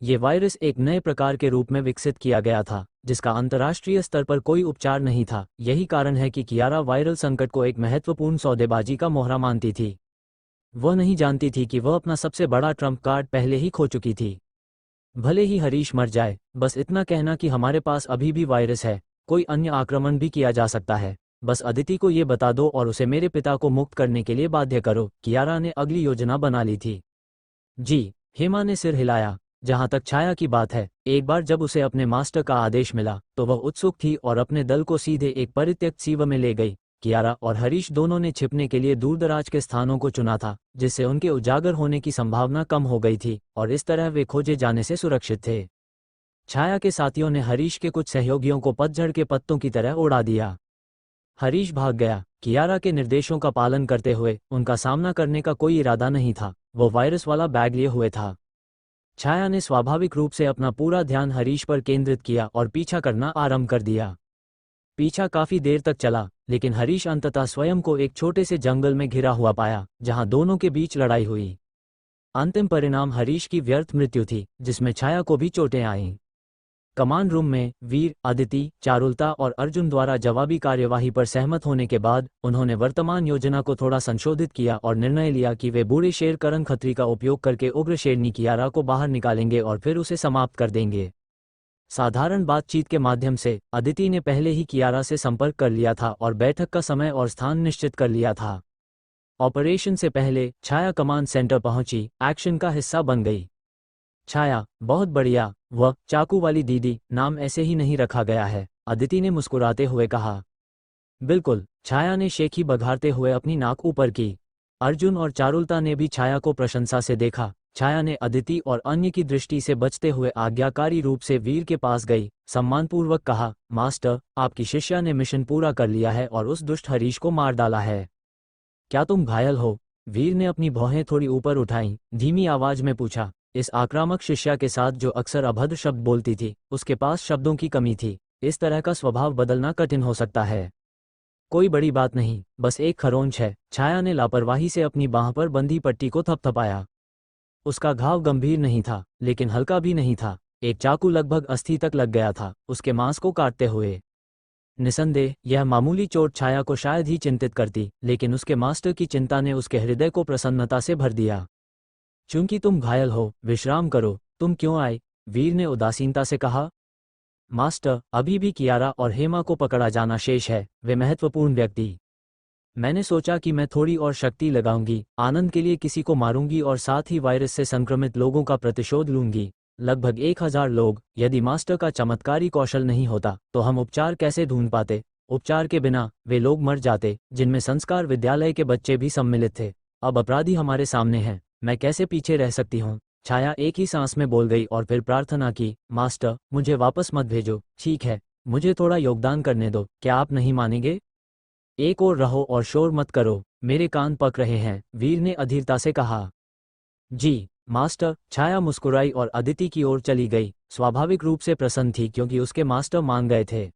ये वायरस एक नए प्रकार के रूप में विकसित किया गया था, जिसका अंतर्राष्ट्रीय स्तर पर कोई उपचार नहीं था। यही कारण है कि कियारा वायरल संकट को एक महत्वपूर्ण सौदेबाजी का मोहरा मानती थी। वह नहीं जानती थी कि वह अपना सबसे बड़ा ट्रम्प कार्ड पहले ही खो चुकी थी। भले ही हरीश मर जाए, बस इतना कहना कि हमारे पास अभी भी वायरस है, कोई अन्य आक्रमण भी किया जा सकता है। बस अदिति को ये बता दो और उसे मेरे पिता को मुक्त करने के लिए बाध्य करो। कियारा ने अगली योजना बना ली थी। जी, हेमा ने सिर हिलाया। जहां तक छाया की बात है, एक बार जब उसे अपने मास्टर का आदेश मिला तो वह उत्सुक थी और अपने दल को सीधे एक परित्यक्त सीव में ले गई। कियारा और हरीश दोनों ने छिपने के लिए दूरदराज के स्थानों को चुना था, जिससे उनके उजागर होने की संभावना कम हो गई थी और इस तरह वे खोजे जाने से सुरक्षित थे। छाया के साथियों ने हरीश के कुछ सहयोगियों को पतझड़ के पत्तों की तरह उड़ा दिया। हरीश भाग गया। कियारा के निर्देशों का पालन करते हुए उनका सामना करने का कोई इरादा नहीं था। वो वायरस वाला बैग लिए हुए था। छाया ने स्वाभाविक रूप से अपना पूरा ध्यान हरीश पर केंद्रित किया और पीछा करना आरंभ कर दिया। पीछा काफी देर तक चला, लेकिन हरीश अंततः स्वयं को एक छोटे से जंगल में घिरा हुआ पाया, जहां दोनों के बीच लड़ाई हुई। अंतिम परिणाम हरीश की व्यर्थ मृत्यु थी, जिसमें छाया को भी चोटें आईं। कमांड रूम में वीर, अदिति, चारुलता और अर्जुन द्वारा जवाबी कार्यवाही पर सहमत होने के बाद उन्होंने वर्तमान योजना को थोड़ा संशोधित किया और निर्णय लिया कि वे बूढ़े शेर करण खत्री का उपयोग करके उग्र शेरनी कियारा को बाहर निकालेंगे और फिर उसे समाप्त कर देंगे। साधारण बातचीत के माध्यम से अदिति ने पहले ही कियारा से संपर्क कर लिया था और बैठक का समय और स्थान निश्चित कर लिया था। ऑपरेशन से पहले छाया कमांड सेंटर पहुंची, एक्शन का हिस्सा बन गई। छाया, बहुत बढ़िया, वह चाकू वाली दीदी नाम ऐसे ही नहीं रखा गया है, अदिति ने मुस्कुराते हुए कहा। बिल्कुल, छाया ने शेखी बघारते हुए अपनी नाक ऊपर की। अर्जुन और चारुलता ने भी छाया को प्रशंसा से देखा। छाया ने अदिति और अन्य की दृष्टि से बचते हुए आज्ञाकारी रूप से वीर के पास गई, सम्मानपूर्वक कहा, मास्टर, आपकी शिष्या ने मिशन पूरा कर लिया है और उस दुष्ट हरीश को मार डाला है। क्या तुम घायल हो? वीर ने अपनी भौहें थोड़ी ऊपर उठाईं, धीमी आवाज में पूछा। इस आक्रामक शिष्या के साथ जो अक्सर अभद्र शब्द बोलती थी, उसके पास शब्दों की कमी थी। इस तरह का स्वभाव बदलना कठिन हो सकता है। कोई बड़ी बात नहीं, बस एक खरोंच है। छाया ने लापरवाही से अपनी बांह पर बंधी पट्टी को थपथपाया। उसका घाव गंभीर नहीं था, लेकिन हल्का भी नहीं था। एक चाकू लगभग अस्थि तक लग गया था, उसके मांस को काटते हुए। निसंदेह यह मामूली चोट छाया को शायद ही चिंतित करती, लेकिन उसके मास्टर की चिंता ने उसके हृदय को प्रसन्नता से भर दिया। चूंकि तुम घायल हो, विश्राम करो। तुम क्यों आए? वीर ने उदासीनता से कहा। मास्टर, अभी भी कियारा और हेमा को पकड़ा जाना शेष है, वे महत्वपूर्ण व्यक्ति। मैंने सोचा कि मैं थोड़ी और शक्ति लगाऊंगी, आनंद के लिए किसी को मारूंगी और साथ ही वायरस से संक्रमित लोगों का प्रतिशोध लूंगी। लगभग 1000 लोग। यदि मास्टर का चमत्कारी कौशल नहीं होता तो हम उपचार कैसे ढूंढ पाते? उपचार के बिना वे लोग मर जाते, जिनमें संस्कार विद्यालय के बच्चे भी सम्मिलित थे। अब अपराधी हमारे सामने हैं, मैं कैसे पीछे रह सकती हूँ? छाया एक ही सांस में बोल गई और फिर प्रार्थना की, मास्टर, मुझे वापस मत भेजो। ठीक है, मुझे थोड़ा योगदान करने दो, क्या आप नहीं मानेंगे? एक और रहो और शोर मत करो, मेरे कान पक रहे हैं, वीर ने अधीरता से कहा। जी मास्टर। छाया मुस्कुराई और अदिति की ओर चली गई। स्वाभाविक रूप से प्रसन्न थी क्योंकि उसके मास्टर मान गए थे।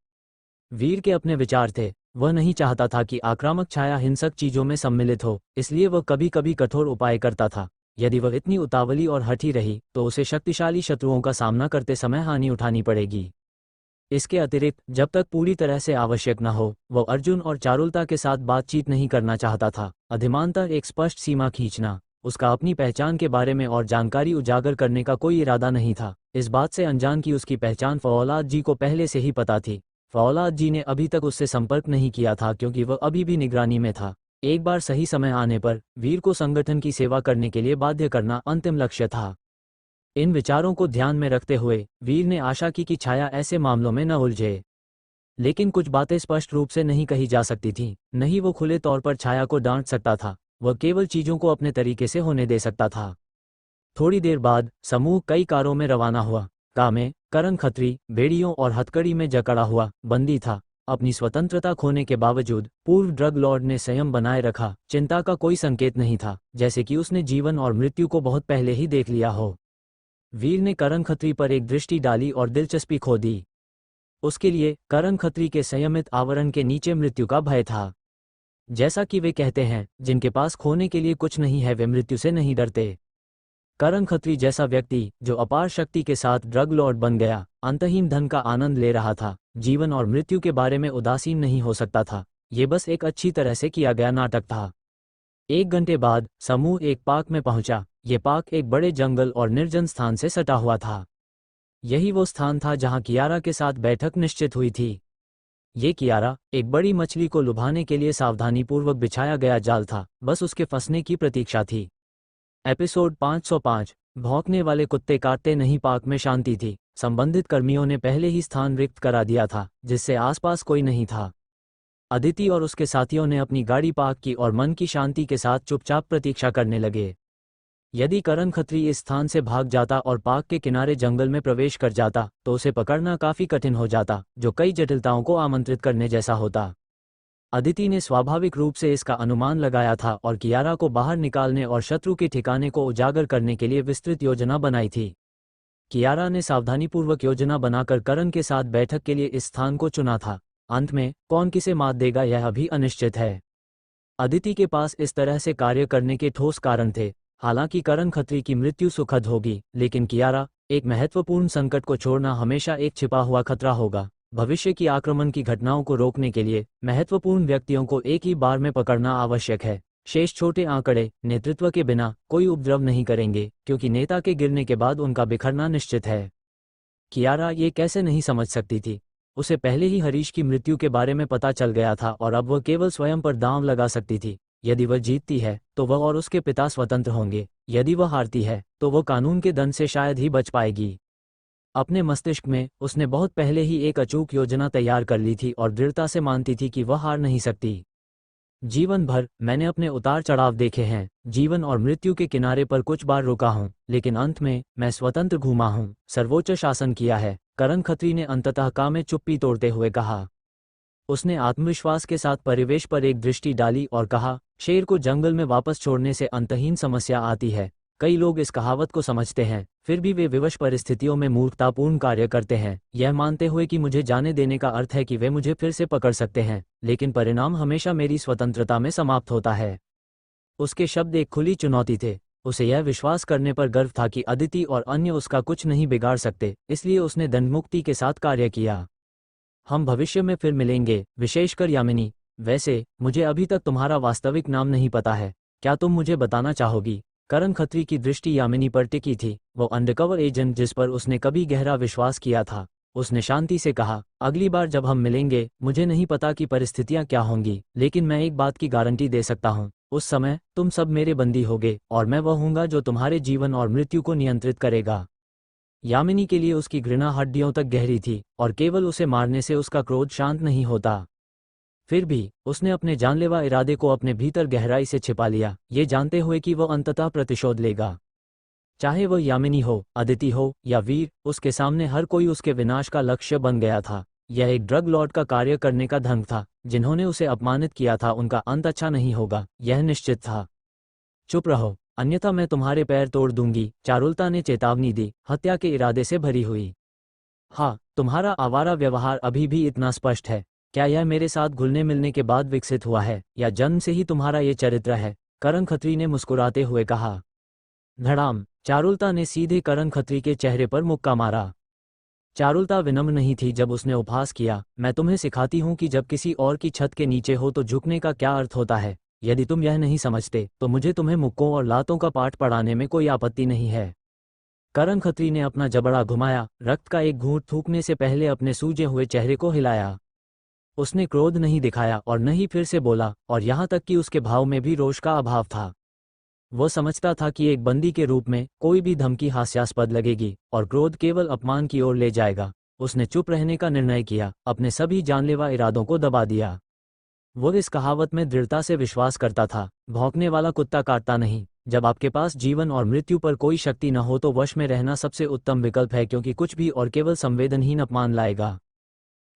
वीर के अपने विचार थे, वह नहीं चाहता था कि आक्रामक छाया हिंसक चीजों में सम्मिलित हो, इसलिए वह कभी कभी कठोर उपाय करता था। यदि वह इतनी उतावली और हठी रही तो उसे शक्तिशाली शत्रुओं का सामना करते समय हानि उठानी पड़ेगी। इसके अतिरिक्त जब तक पूरी तरह से आवश्यक न हो, वह अर्जुन और चारुलता के साथ बातचीत नहीं करना चाहता था। अधिमानतः एक स्पष्ट सीमा खींचना। उसका अपनी पहचान के बारे में और जानकारी उजागर करने का कोई इरादा नहीं था, इस बात से अनजान कि उसकी पहचान फौलाद जी को पहले से ही पता थी। फौलाद जी ने अभी तक उससे संपर्क नहीं किया था क्योंकि वह अभी भी निगरानी में था। एक बार सही समय आने पर वीर को संगठन की सेवा करने के लिए बाध्य करना अंतिम लक्ष्य था। इन विचारों को ध्यान में रखते हुए वीर ने आशा की कि छाया ऐसे मामलों में न उलझे। लेकिन कुछ बातें स्पष्ट रूप से नहीं कही जा सकती थीं। नहीं वो खुले तौर पर छाया को डांट सकता था, वह केवल चीजों को अपने तरीके से होने दे सकता था। थोड़ी देर बाद समूह कई कारों में रवाना हुआ। कामे, करण खत्री, बेड़ियों और हथकड़ी में जकड़ा हुआ बंदी था। अपनी स्वतंत्रता खोने के बावजूद पूर्व ड्रग लॉर्ड ने संयम बनाए रखा। चिंता का कोई संकेत नहीं था, जैसे कि उसने जीवन और मृत्यु को बहुत पहले ही देख लिया हो। वीर ने करण खत्री पर एक दृष्टि डाली और दिलचस्पी खो दी। उसके लिए करण खत्री के संयमित आवरण के नीचे मृत्यु का भय था। जैसा कि वे कहते हैं, जिनके पास खोने के लिए कुछ नहीं है वे मृत्यु से नहीं डरते। करण खत्री जैसा व्यक्ति जो अपार शक्ति के साथ ड्रग लॉर्ड बन गया, अंतहीन धन का आनंद ले रहा था, जीवन और मृत्यु के बारे में उदासीन नहीं हो सकता था। ये बस एक अच्छी तरह से किया गया नाटक था। 1 घंटे बाद समूह एक पार्क में पहुंचा। ये पार्क एक बड़े जंगल और निर्जन स्थान से सटा हुआ था। यही वो स्थान था जहां कियारा के साथ बैठक निश्चित हुई थी। ये कियारा एक बड़ी मछली को लुभाने के लिए सावधानीपूर्वक बिछाया गया जाल था, बस उसके फंसने की प्रतीक्षा थी। एपिसोड 505। भौंकने वाले कुत्ते काटते नहीं। पार्क में शांति थी। संबंधित कर्मियों ने पहले ही स्थान रिक्त करा दिया था, जिससे आसपास कोई नहीं था। अदिति और उसके साथियों ने अपनी गाड़ी पार्क की और मन की शांति के साथ चुपचाप प्रतीक्षा करने लगे। यदि करण खत्री इस स्थान से भाग जाता और पार्क के किनारे जंगल में प्रवेश कर जाता तो उसे पकड़ना काफी कठिन हो जाता, जो कई जटिलताओं को आमंत्रित करने जैसा होता। अदिति ने स्वाभाविक रूप से इसका अनुमान लगाया था और कियारा को बाहर निकालने और शत्रु के ठिकाने को उजागर करने के लिए विस्तृत योजना बनाई थी। कियारा ने सावधानीपूर्वक योजना बनाकर करण के साथ बैठक के लिए इस स्थान को चुना था। अंत में कौन किसे मात देगा यह अभी अनिश्चित है। अदिति के पास इस तरह से कार्य करने के ठोस कारण थे। हालांकि करण खत्री की मृत्यु सुखद होगी, लेकिन कियारा, एक महत्वपूर्ण संकट को छोड़ना हमेशा एक छिपा हुआ खतरा होगा। भविष्य की आक्रमण की घटनाओं को रोकने के लिए महत्वपूर्ण व्यक्तियों को एक ही बार में पकड़ना आवश्यक है। शेष छोटे आंकड़े नेतृत्व के बिना कोई उपद्रव नहीं करेंगे, क्योंकि नेता के गिरने के बाद उनका बिखरना निश्चित है। कियारा ये कैसे नहीं समझ सकती थी? उसे पहले ही हरीश की मृत्यु के बारे में पता चल गया था और अब वह केवल स्वयं पर दांव लगा सकती थी। यदि वह जीतती है तो वह और उसके पिता स्वतंत्र होंगे, यदि वह हारती है तो वह कानून के दंड से शायद ही बच पाएगी। अपने मस्तिष्क में उसने बहुत पहले ही एक अचूक योजना तैयार कर ली थी और दृढ़ता से मानती थी कि वह हार नहीं सकती। जीवन भर मैंने अपने उतार चढ़ाव देखे हैं, जीवन और मृत्यु के किनारे पर कुछ बार रुका हूँ, लेकिन अंत में मैं स्वतंत्र घूमा हूँ, सर्वोच्च शासन किया है। करण खत्री ने अंततः कामे चुप्पी तोड़ते हुए कहा। उसने आत्मविश्वास के साथ परिवेश पर एक दृष्टि डाली और कहा, शेर को जंगल में वापस छोड़ने से अंतहीन समस्या आती है। कई लोग इस कहावत को समझते हैं, फिर भी वे विवश परिस्थितियों में मूर्खतापूर्ण कार्य करते हैं, यह मानते हुए कि मुझे जाने देने का अर्थ है कि वे मुझे फिर से पकड़ सकते हैं, लेकिन परिणाम हमेशा मेरी स्वतंत्रता में समाप्त होता है। उसके शब्द एक खुली चुनौती थे। उसे यह विश्वास करने पर गर्व था कि अदिति और अन्य उसका कुछ नहीं बिगाड़ सकते, इसलिए उसने दंडमुक्ति के साथ कार्य किया। हम भविष्य में फिर मिलेंगे, विशेषकर यामिनी। वैसे मुझे अभी तक तुम्हारा वास्तविक नाम नहीं पता है, क्या तुम मुझे बताना चाहोगी? करण खत्री की दृष्टि यामिनी पर टिकी थी, वो अंडरकवर एजेंट जिस पर उसने कभी गहरा विश्वास किया था। उसने शांति से कहा, अगली बार जब हम मिलेंगे, मुझे नहीं पता कि परिस्थितियां क्या होंगी, लेकिन मैं एक बात की गारंटी दे सकता हूँ, उस समय तुम सब मेरे बंदी होगे और मैं वह हूँगा जो तुम्हारे जीवन और मृत्यु को नियंत्रित करेगा। यामिनी के लिए उसकी घृणा हड्डियों तक गहरी थी और केवल उसे मारने से उसका क्रोध शांत नहीं होता। फिर भी उसने अपने जानलेवा इरादे को अपने भीतर गहराई से छिपा लिया, ये जानते हुए कि वह अंततः प्रतिशोध लेगा। चाहे वह यामिनी हो, अदिति हो या वीर, उसके सामने हर कोई उसके विनाश का लक्ष्य बन गया था। यह एक ड्रग लॉर्ड का कार्य करने का ढंग था। जिन्होंने उसे अपमानित किया था उनका अंत अच्छा नहीं होगा, यह निश्चित था। चुप रहो, अन्यथा मैं तुम्हारे पैर तोड़ दूंगी, चारुलता ने चेतावनी दी, हत्या के इरादे से भरी हुई। हाँ, तुम्हारा आवारा व्यवहार अभी भी इतना स्पष्ट है। क्या यह मेरे साथ घुलने मिलने के बाद विकसित हुआ है या जन्म से ही तुम्हारा ये चरित्र है? करण खत्री ने मुस्कुराते हुए कहा। धड़ाम, चारुलता ने सीधे करण खत्री के चेहरे पर मुक्का मारा। चारुलता विनम्र नहीं थी जब उसने उपहास किया, मैं तुम्हें सिखाती हूँ कि जब किसी और की छत के नीचे हो तो झुकने का क्या अर्थ होता है। यदि तुम यह नहीं समझते तो मुझे तुम्हें मुक्कों और लातों का पाठ पढ़ाने में कोई आपत्ति नहीं है। करण खत्री ने अपना जबड़ा घुमाया, रक्त का एक घूंट थूकने से पहले अपने सूजे हुए चेहरे को हिलाया। उसने क्रोध नहीं दिखाया और न ही फिर से बोला, और यहाँ तक कि उसके भाव में भी रोष का अभाव था। वो समझता था कि एक बंदी के रूप में कोई भी धमकी हास्यास्पद लगेगी और क्रोध केवल अपमान की ओर ले जाएगा। उसने चुप रहने का निर्णय किया, अपने सभी जानलेवा इरादों को दबा दिया। वो इस कहावत में दृढ़ता से विश्वास करता था, भौंकने वाला कुत्ता काटता नहीं। जब आपके पास जीवन और मृत्यु पर कोई शक्ति न हो तो वश में रहना सबसे उत्तम विकल्प है, क्योंकि कुछ भी और केवल संवेदनहीन अपमान लाएगा।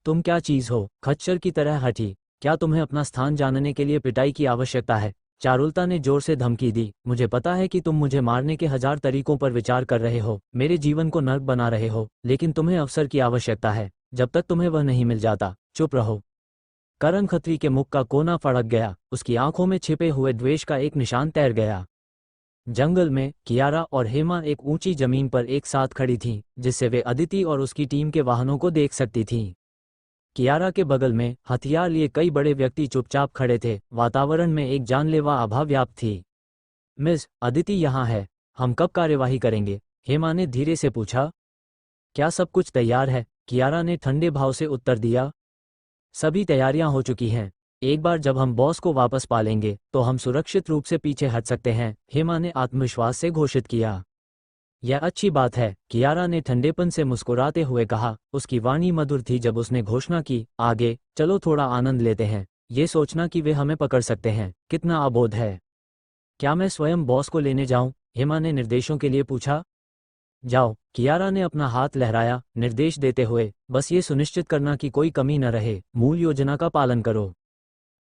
तुम क्या चीज हो, खच्चर की तरह हठी? क्या तुम्हें अपना स्थान जानने के लिए पिटाई की आवश्यकता है? चारुलता ने जोर से धमकी दी, मुझे पता है कि तुम मुझे मारने के 1000 तरीकों पर विचार कर रहे हो, मेरे जीवन को नर्क बना रहे हो, लेकिन तुम्हें अवसर की आवश्यकता है। जब तक तुम्हें वह नहीं मिल जाता, चुप रहो। करण खत्री के मुख का कोना फड़क गया, उसकी आंखों में छिपे हुए द्वेष का एक निशान तैर गया। जंगल में कियारा और हेमा एक ऊंची जमीन पर एक साथ खड़ी थीं, जिससे वे अदिति और उसकी टीम के वाहनों को देख सकती थीं। कियारा के बगल में हथियार लिए कई बड़े व्यक्ति चुपचाप खड़े थे। वातावरण में एक जानलेवा आभा व्याप्त थी। मिस, अदिति यहाँ है। हम कब कार्यवाही करेंगे? हेमा ने धीरे से पूछा। क्या सब कुछ तैयार है? कियारा ने ठंडे भाव से उत्तर दिया। सभी तैयारियां हो चुकी हैं। एक बार जब हम बॉस को वापस पालेंगे तो हम सुरक्षित रूप से पीछे हट सकते हैं, हेमा ने आत्मविश्वास से घोषित किया। यह अच्छी बात है, कियारा ने ठंडेपन से मुस्कुराते हुए कहा। उसकी वाणी मधुर थी जब उसने घोषणा की, आगे चलो थोड़ा आनंद लेते हैं। ये सोचना कि वे हमें पकड़ सकते हैं, कितना अबोध है। क्या मैं स्वयं बॉस को लेने जाऊं? हेमा ने निर्देशों के लिए पूछा। जाओ, कियारा ने अपना हाथ लहराया, निर्देश देते हुए, बस ये सुनिश्चित करना कि कोई कमी न रहे, मूल योजना का पालन करो।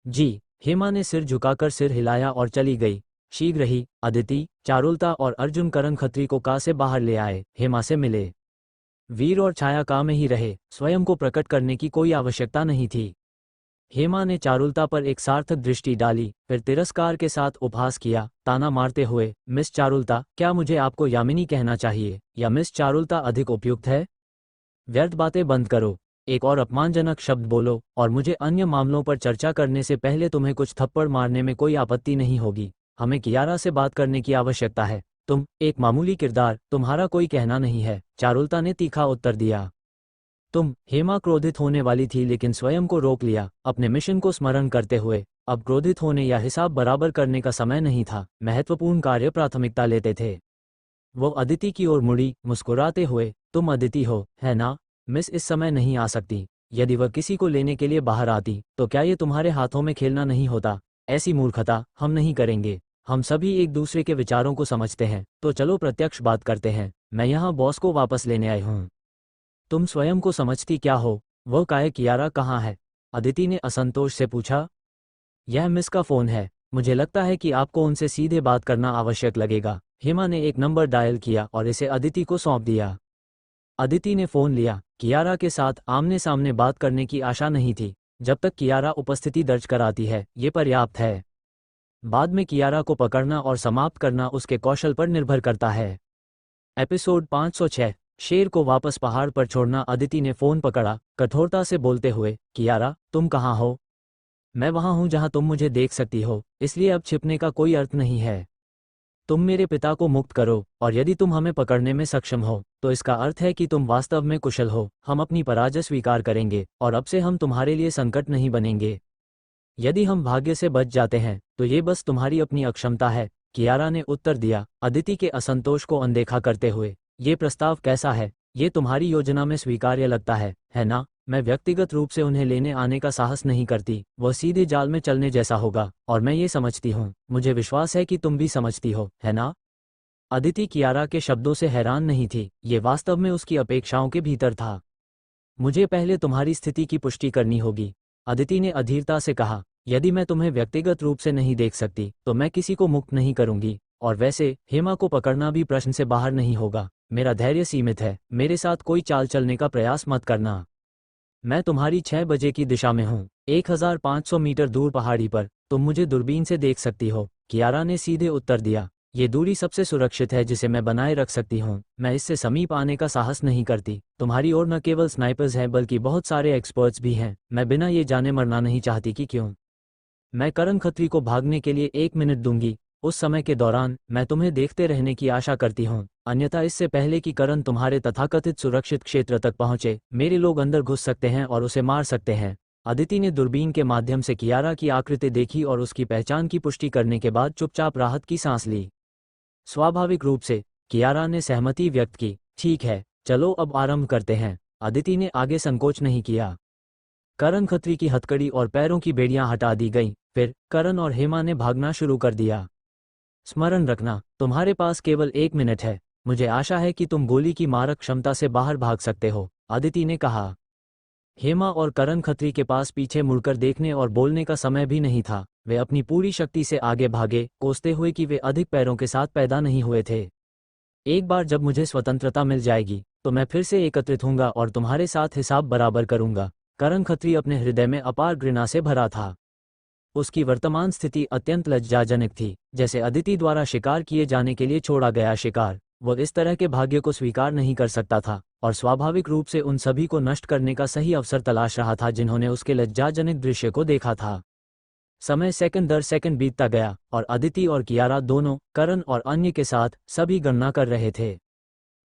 जी, हेमा ने सिर झुकाकर सिर हिलाया और चली गई। शीघ्र ही अदिति, चारुलता और अर्जुन करण खत्री को का से बाहर ले आए, हेमा से मिले। वीर और छाया का में ही रहे, स्वयं को प्रकट करने की कोई आवश्यकता नहीं थी। हेमा ने चारुलता पर एक सार्थक दृष्टि डाली, फिर तिरस्कार के साथ उपहास किया, ताना मारते हुए, मिस चारुलता, क्या मुझे आपको यामिनी कहना चाहिए या मिस चारुलता अधिक उपयुक्त है? व्यर्थ बातें बंद करो, एक और अपमानजनक शब्द बोलो और मुझे अन्य मामलों पर चर्चा करने से पहले तुम्हें कुछ थप्पड़ मारने में कोई आपत्ति नहीं होगी। हमें कियारा से बात करने की आवश्यकता है। तुम एक मामूली किरदार, तुम्हारा कोई कहना नहीं है, चारुलता ने तीखा उत्तर दिया। तुम, हेमा क्रोधित होने वाली थी लेकिन स्वयं को रोक लिया, अपने मिशन को स्मरण करते हुए। अब क्रोधित होने या हिसाब बराबर करने का समय नहीं था, महत्वपूर्ण कार्य प्राथमिकता लेते थे। वो अदिति की ओर मुड़ी, मुस्कुराते हुए, तुम अदिति हो, है ना? मिस इस समय नहीं आ सकती। यदि वह किसी को लेने के लिए बाहर आती तो क्या ये तुम्हारे हाथों में खेलना नहीं होता? ऐसी मूर्खता हम नहीं करेंगे। हम सभी एक दूसरे के विचारों को समझते हैं, तो चलो प्रत्यक्ष बात करते हैं। मैं यहाँ बॉस को वापस लेने आई हूँ। तुम स्वयं को समझती क्या हो? वह काय कियारा कहाँ है? अदिति ने असंतोष से पूछा। यह मिस का फोन है, मुझे लगता है कि आपको उनसे सीधे बात करना आवश्यक लगेगा। हेमा ने एक नंबर डायल किया और इसे अदिति को सौंप दिया। अदिति ने फोन लिया। कियारा के साथ आमने सामने बात करने की आशा नहीं थी। जब तक कियारा उपस्थिति दर्ज कराती है, ये पर्याप्त है। बाद में कियारा को पकड़ना और समाप्त करना उसके कौशल पर निर्भर करता है। एपिसोड 506, शेर को वापस पहाड़ पर छोड़ना। अदिति ने फोन पकड़ा, कठोरता से बोलते हुए, कियारा, तुम कहाँ हो? मैं वहां हूं जहां तुम मुझे देख सकती हो, इसलिए अब छिपने का कोई अर्थ नहीं है। तुम मेरे पिता को मुक्त करो, और यदि तुम हमें पकड़ने में सक्षम हो तो इसका अर्थ है कि तुम वास्तव में कुशल हो। हम अपनी पराजय स्वीकार करेंगे और अब से हम तुम्हारे लिए संकट नहीं बनेंगे। यदि हम भाग्य से बच जाते हैं तो ये बस तुम्हारी अपनी अक्षमता है, कियारा ने उत्तर दिया, अदिति के असंतोष को अनदेखा करते हुए। ये प्रस्ताव कैसा है? ये तुम्हारी योजना में स्वीकार्य लगता है ना? मैं व्यक्तिगत रूप से उन्हें लेने आने का साहस नहीं करती, वह सीधे जाल में चलने जैसा होगा, और मैं ये समझती हूँ, मुझे विश्वास है कि तुम भी समझती हो, है ना? अदिति कियारा के शब्दों से हैरान नहीं थी, ये वास्तव में उसकी अपेक्षाओं के भीतर था। मुझे पहले तुम्हारी स्थिति की पुष्टि करनी होगी, अदिति ने अधीरता से कहा। यदि मैं तुम्हें व्यक्तिगत रूप से नहीं देख सकती तो मैं किसी को मुक्त नहीं करूंगी, और वैसे हेमा को पकड़ना भी प्रश्न से बाहर नहीं होगा। मेरा धैर्य सीमित है, मेरे साथ कोई चाल चलने का प्रयास मत करना। मैं तुम्हारी 6 बजे की दिशा में हूँ, 1500 मीटर दूर पहाड़ी पर। तुम मुझे दूरबीन से देख सकती हो, कियारा ने सीधे उत्तर दिया। ये दूरी सबसे सुरक्षित है जिसे मैं बनाए रख सकती हूँ। मैं इससे समीप आने का साहस नहीं करती। तुम्हारी ओर न केवल स्नाइपर्स हैं बल्कि बहुत सारे एक्सपर्ट्स भी हैं। मैं बिना ये जाने मरना नहीं चाहती कि क्यों। मैं करण खत्री को भागने के लिए 1 मिनट दूंगी। उस समय के दौरान मैं तुम्हें देखते रहने की आशा करती हूँ, अन्यथा इससे पहले कि करण तुम्हारे तथाकथित सुरक्षित क्षेत्र तक पहुंचे, मेरे लोग अंदर घुस सकते हैं और उसे मार सकते हैं। अदिति ने दूरबीन के माध्यम से कियारा की आकृति देखी और उसकी पहचान की पुष्टि करने के बाद चुपचाप राहत की सांस ली। स्वाभाविक रूप से कियारा ने सहमति व्यक्त की। ठीक है, चलो अब आरंभ करते हैं। अदिति ने आगे संकोच नहीं किया। करण खत्री की हथकड़ी और पैरों की बेड़ियां हटा दी गईं। फिर करण और हेमा ने भागना शुरू कर दिया। स्मरण रखना, तुम्हारे पास केवल 1 मिनट है। मुझे आशा है कि तुम गोली की मारक क्षमता से बाहर भाग सकते हो, अदिति ने कहा। हेमा और करण खत्री के पास पीछे मुड़कर देखने और बोलने का समय भी नहीं था। वे अपनी पूरी शक्ति से आगे भागे, कोसते हुए कि वे अधिक पैरों के साथ पैदा नहीं हुए थे। एक बार जब मुझे स्वतंत्रता मिल जाएगी तो मैं फिर से एकत्रित होऊंगा और तुम्हारे साथ हिसाब बराबर करूंगा। करण खत्री अपने हृदय में अपार घृणा से भरा था। उसकी वर्तमान स्थिति अत्यंत लज्जाजनक थी, जैसे अदिति द्वारा शिकार किए जाने के लिए छोड़ा गया शिकार। वह इस तरह के भाग्य को स्वीकार नहीं कर सकता था और स्वाभाविक रूप से उन सभी को नष्ट करने का सही अवसर तलाश रहा था जिन्होंने उसके लज्जाजनक दृश्य को देखा था। समय सेकंड दर सेकंड बीतता गया और अदिति और कियारा दोनों, करण और अन्य के साथ, सभी गणना कर रहे थे।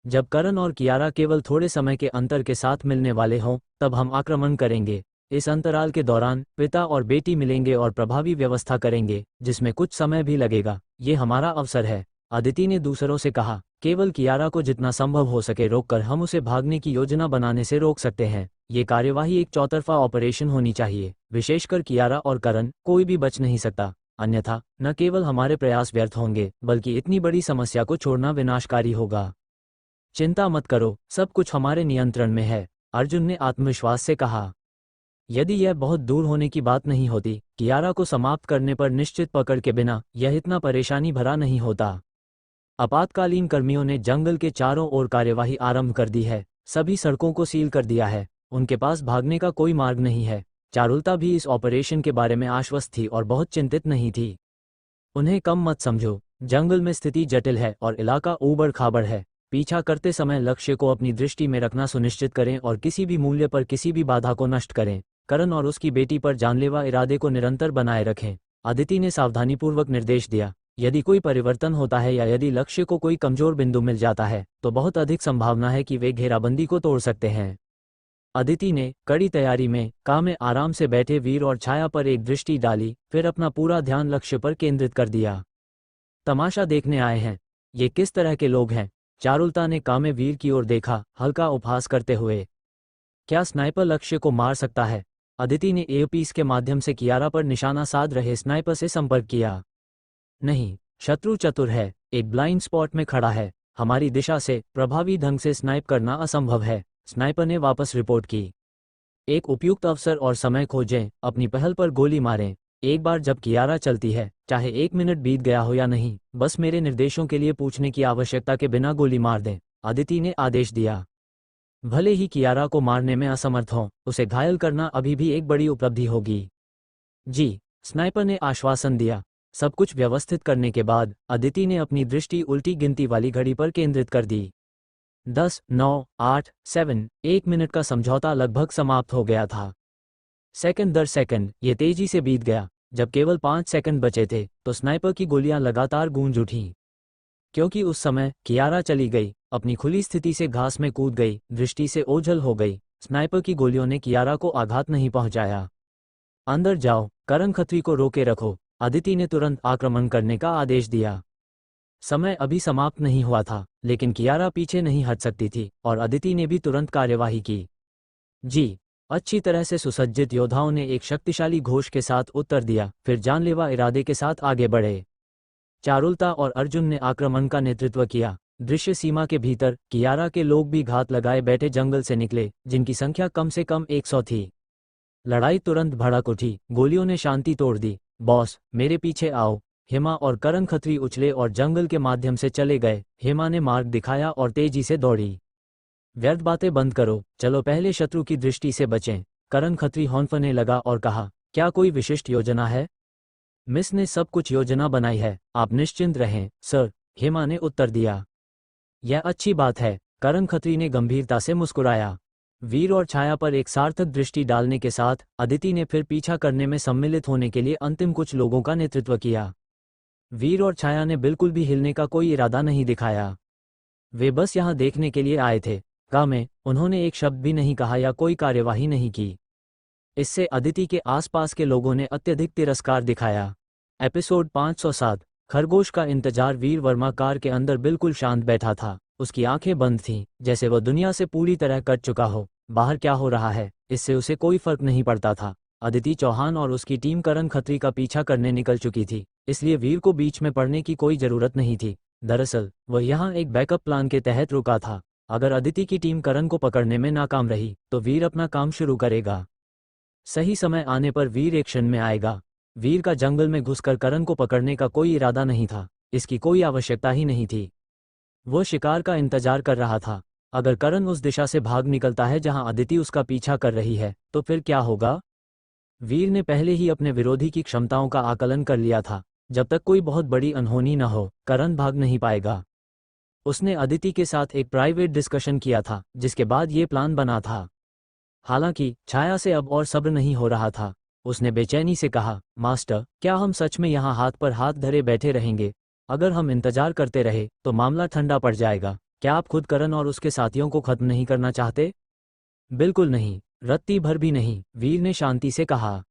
जब करण और कियारा केवल थोड़े समय के अंतर के साथ मिलने वाले हों, तब हम आक्रमण करेंगे। इस अंतराल के दौरान पिता और बेटी मिलेंगे और प्रभावी व्यवस्था करेंगे, जिसमें कुछ समय भी लगेगा। ये हमारा अवसर है, अदिति ने दूसरों से कहा। केवल कियारा को जितना संभव हो सके रोककर हम उसे भागने की योजना बनाने से रोक सकते हैं। ये कार्यवाही एक चौतरफा ऑपरेशन होनी चाहिए, विशेषकर कियारा और करण। कोई भी बच नहीं सकता, अन्यथा न केवल हमारे प्रयास व्यर्थ होंगे बल्कि इतनी बड़ी समस्या को छोड़ना विनाशकारी होगा। चिंता मत करो, सब कुछ हमारे नियंत्रण में है, अर्जुन ने आत्मविश्वास से कहा। यदि यह बहुत दूर होने की बात नहीं होती, कियारा को समाप्त करने पर निश्चित पकड़ के बिना यह इतना परेशानी भरा नहीं होता। आपातकालीन कर्मियों ने जंगल के चारों ओर कार्यवाही आरंभ कर दी है। सभी सड़कों को सील कर दिया है। उनके पास भागने का कोई मार्ग नहीं है। चारुलता भी इस ऑपरेशन के बारे में आश्वस्त थी और बहुत चिंतित नहीं थी। उन्हें कम मत समझो, जंगल में स्थिति जटिल है और इलाका ऊबड़ खाबड़ है। पीछा करते समय लक्ष्य को अपनी दृष्टि में रखना सुनिश्चित करें और किसी भी मूल्य पर किसी भी बाधा को नष्ट करें। करण और उसकी बेटी पर जानलेवा इरादे को निरंतर बनाए रखें, अदिति ने सावधानीपूर्वक निर्देश दिया। यदि कोई परिवर्तन होता है या यदि लक्ष्य को कोई कमजोर बिंदु मिल जाता है तो बहुत अधिक संभावना है कि वे घेराबंदी को तोड़ सकते हैं। अदिति ने कड़ी तैयारी में काम में आराम से बैठे वीर और छाया पर एक दृष्टि डाली, फिर अपना पूरा ध्यान लक्ष्य पर केंद्रित कर दिया। तमाशा देखने आए हैं, ये किस तरह के लोग हैं? चारुलता ने कामे वीर की ओर देखा, हल्का उपहास करते हुए। क्या स्नाइपर लक्ष्य को मार सकता है? अदिति ने एयरपीस के माध्यम से कियारा पर निशाना साध रहे स्नाइपर से संपर्क किया। नहीं, शत्रु चतुर है, एक ब्लाइंड स्पॉट में खड़ा है। हमारी दिशा से प्रभावी ढंग से स्नाइप करना असंभव है, स्नाइपर ने वापस रिपोर्ट की। एक उपयुक्त अवसर और समय खोजें, अपनी पहल पर गोली मारें। एक बार जब कियारा चलती है, चाहे 1 मिनट बीत गया हो या नहीं, बस मेरे निर्देशों के लिए पूछने की आवश्यकता के बिना गोली मार दें, अदिति ने आदेश दिया। भले ही कियारा को मारने में असमर्थ हों, उसे घायल करना अभी भी एक बड़ी उपलब्धि होगी। जी, स्नाइपर ने आश्वासन दिया। सब कुछ व्यवस्थित करने के बाद अदिति ने अपनी दृष्टि उल्टी गिनती वाली घड़ी पर केंद्रित कर दी। 10, 9, 8, 7, 1 मिनट का समझौता लगभग समाप्त हो गया था। सेकंड दर सेकंड ये तेजी से बीत गया। जब केवल 5 सेकंड बचे थे तो स्नाइपर की गोलियां लगातार गूंज उठीं। क्योंकि उस समय कियारा चली गई, अपनी खुली स्थिति से घास में कूद गई, दृष्टि से ओझल हो गई। स्नाइपर की गोलियों ने कियारा को आघात नहीं पहुंचाया। अंदर जाओ, करण खत्री को रोके रखो, अदिति ने तुरंत आक्रमण करने का आदेश दिया। समय अभी समाप्त नहीं हुआ था, लेकिन कियारा पीछे नहीं हट सकती थी और अदिति ने भी तुरंत कार्यवाही की। जी। अच्छी तरह से सुसज्जित योद्धाओं ने एक शक्तिशाली घोष के साथ उत्तर दिया, फिर जानलेवा इरादे के साथ आगे बढ़े। चारुलता और अर्जुन ने आक्रमण का नेतृत्व किया। दृश्य सीमा के भीतर कियारा के लोग भी घात लगाए बैठे जंगल से निकले, जिनकी संख्या कम से कम 100 थी। लड़ाई तुरंत भड़क उठी, गोलियों ने शांति तोड़ दी। बॉस, मेरे पीछे आओ। हेमा और करण खत्री उछले और जंगल के माध्यम से चले गए। हेमा ने मार्ग दिखाया और तेजी से दौड़ी। व्यर्थ बातें बंद करो, चलो पहले शत्रु की दृष्टि से बचें। करण खत्री हौंफने लगा और कहा, क्या कोई विशिष्ट योजना है? मिस ने सब कुछ योजना बनाई है, आप निश्चिंत रहें सर, हेमा ने उत्तर दिया। यह अच्छी बात है, करण खत्री ने गंभीरता से मुस्कुराया। वीर और छाया पर एक सार्थक दृष्टि डालने के साथ अदिति ने फिर पीछा करने में सम्मिलित होने के लिए अंतिम कुछ लोगों का नेतृत्व किया। वीर और छाया ने बिल्कुल भी हिलने का कोई इरादा नहीं दिखाया। वे बस यहाँ देखने के लिए आए थे। में उन्होंने एक शब्द भी नहीं कहा या कोई कार्यवाही नहीं की। इससे अदिति के आसपास के लोगों ने अत्यधिक तिरस्कार दिखाया। एपिसोड 507 खरगोश का इंतजार। वीर वर्मा कार के अंदर बिल्कुल शांत बैठा था। उसकी आंखें बंद थीं, जैसे वह दुनिया से पूरी तरह कट चुका हो। बाहर क्या हो रहा है, इससे उसे कोई फर्क नहीं पड़ता था। अदिति चौहान और उसकी टीम करण खत्री का पीछा करने निकल चुकी थी, इसलिए वीर को बीच में पड़ने की कोई जरूरत नहीं थी। दरअसल वह यहाँ एक बैकअप प्लान के तहत रुका था। अगर अदिति की टीम करण को पकड़ने में नाकाम रही तो वीर अपना काम शुरू करेगा। सही समय आने पर वीर एक्शन में आएगा। वीर का जंगल में घुसकर करण को पकड़ने का कोई इरादा नहीं था, इसकी कोई आवश्यकता ही नहीं थी। वो शिकार का इंतजार कर रहा था। अगर करण उस दिशा से भाग निकलता है जहां अदिति उसका पीछा कर रही है, तो फिर क्या होगा? वीर ने पहले ही अपने विरोधी की क्षमताओं का आकलन कर लिया था। जब तक कोई बहुत बड़ी अनहोनी न हो, करण भाग नहीं पाएगा। उसने अदिति के साथ एक प्राइवेट डिस्कशन किया था, जिसके बाद ये प्लान बना था। हालांकि छाया से अब और सब्र नहीं हो रहा था। उसने बेचैनी से कहा, मास्टर, क्या हम सच में यहाँ हाथ पर हाथ धरे बैठे रहेंगे? अगर हम इंतजार करते रहे तो मामला ठंडा पड़ जाएगा। क्या आप खुद करण और उसके साथियों को खत्म नहीं करना चाहते? बिल्कुल नहीं, रत्ती भर भी नहीं, वीर ने शांति से कहा।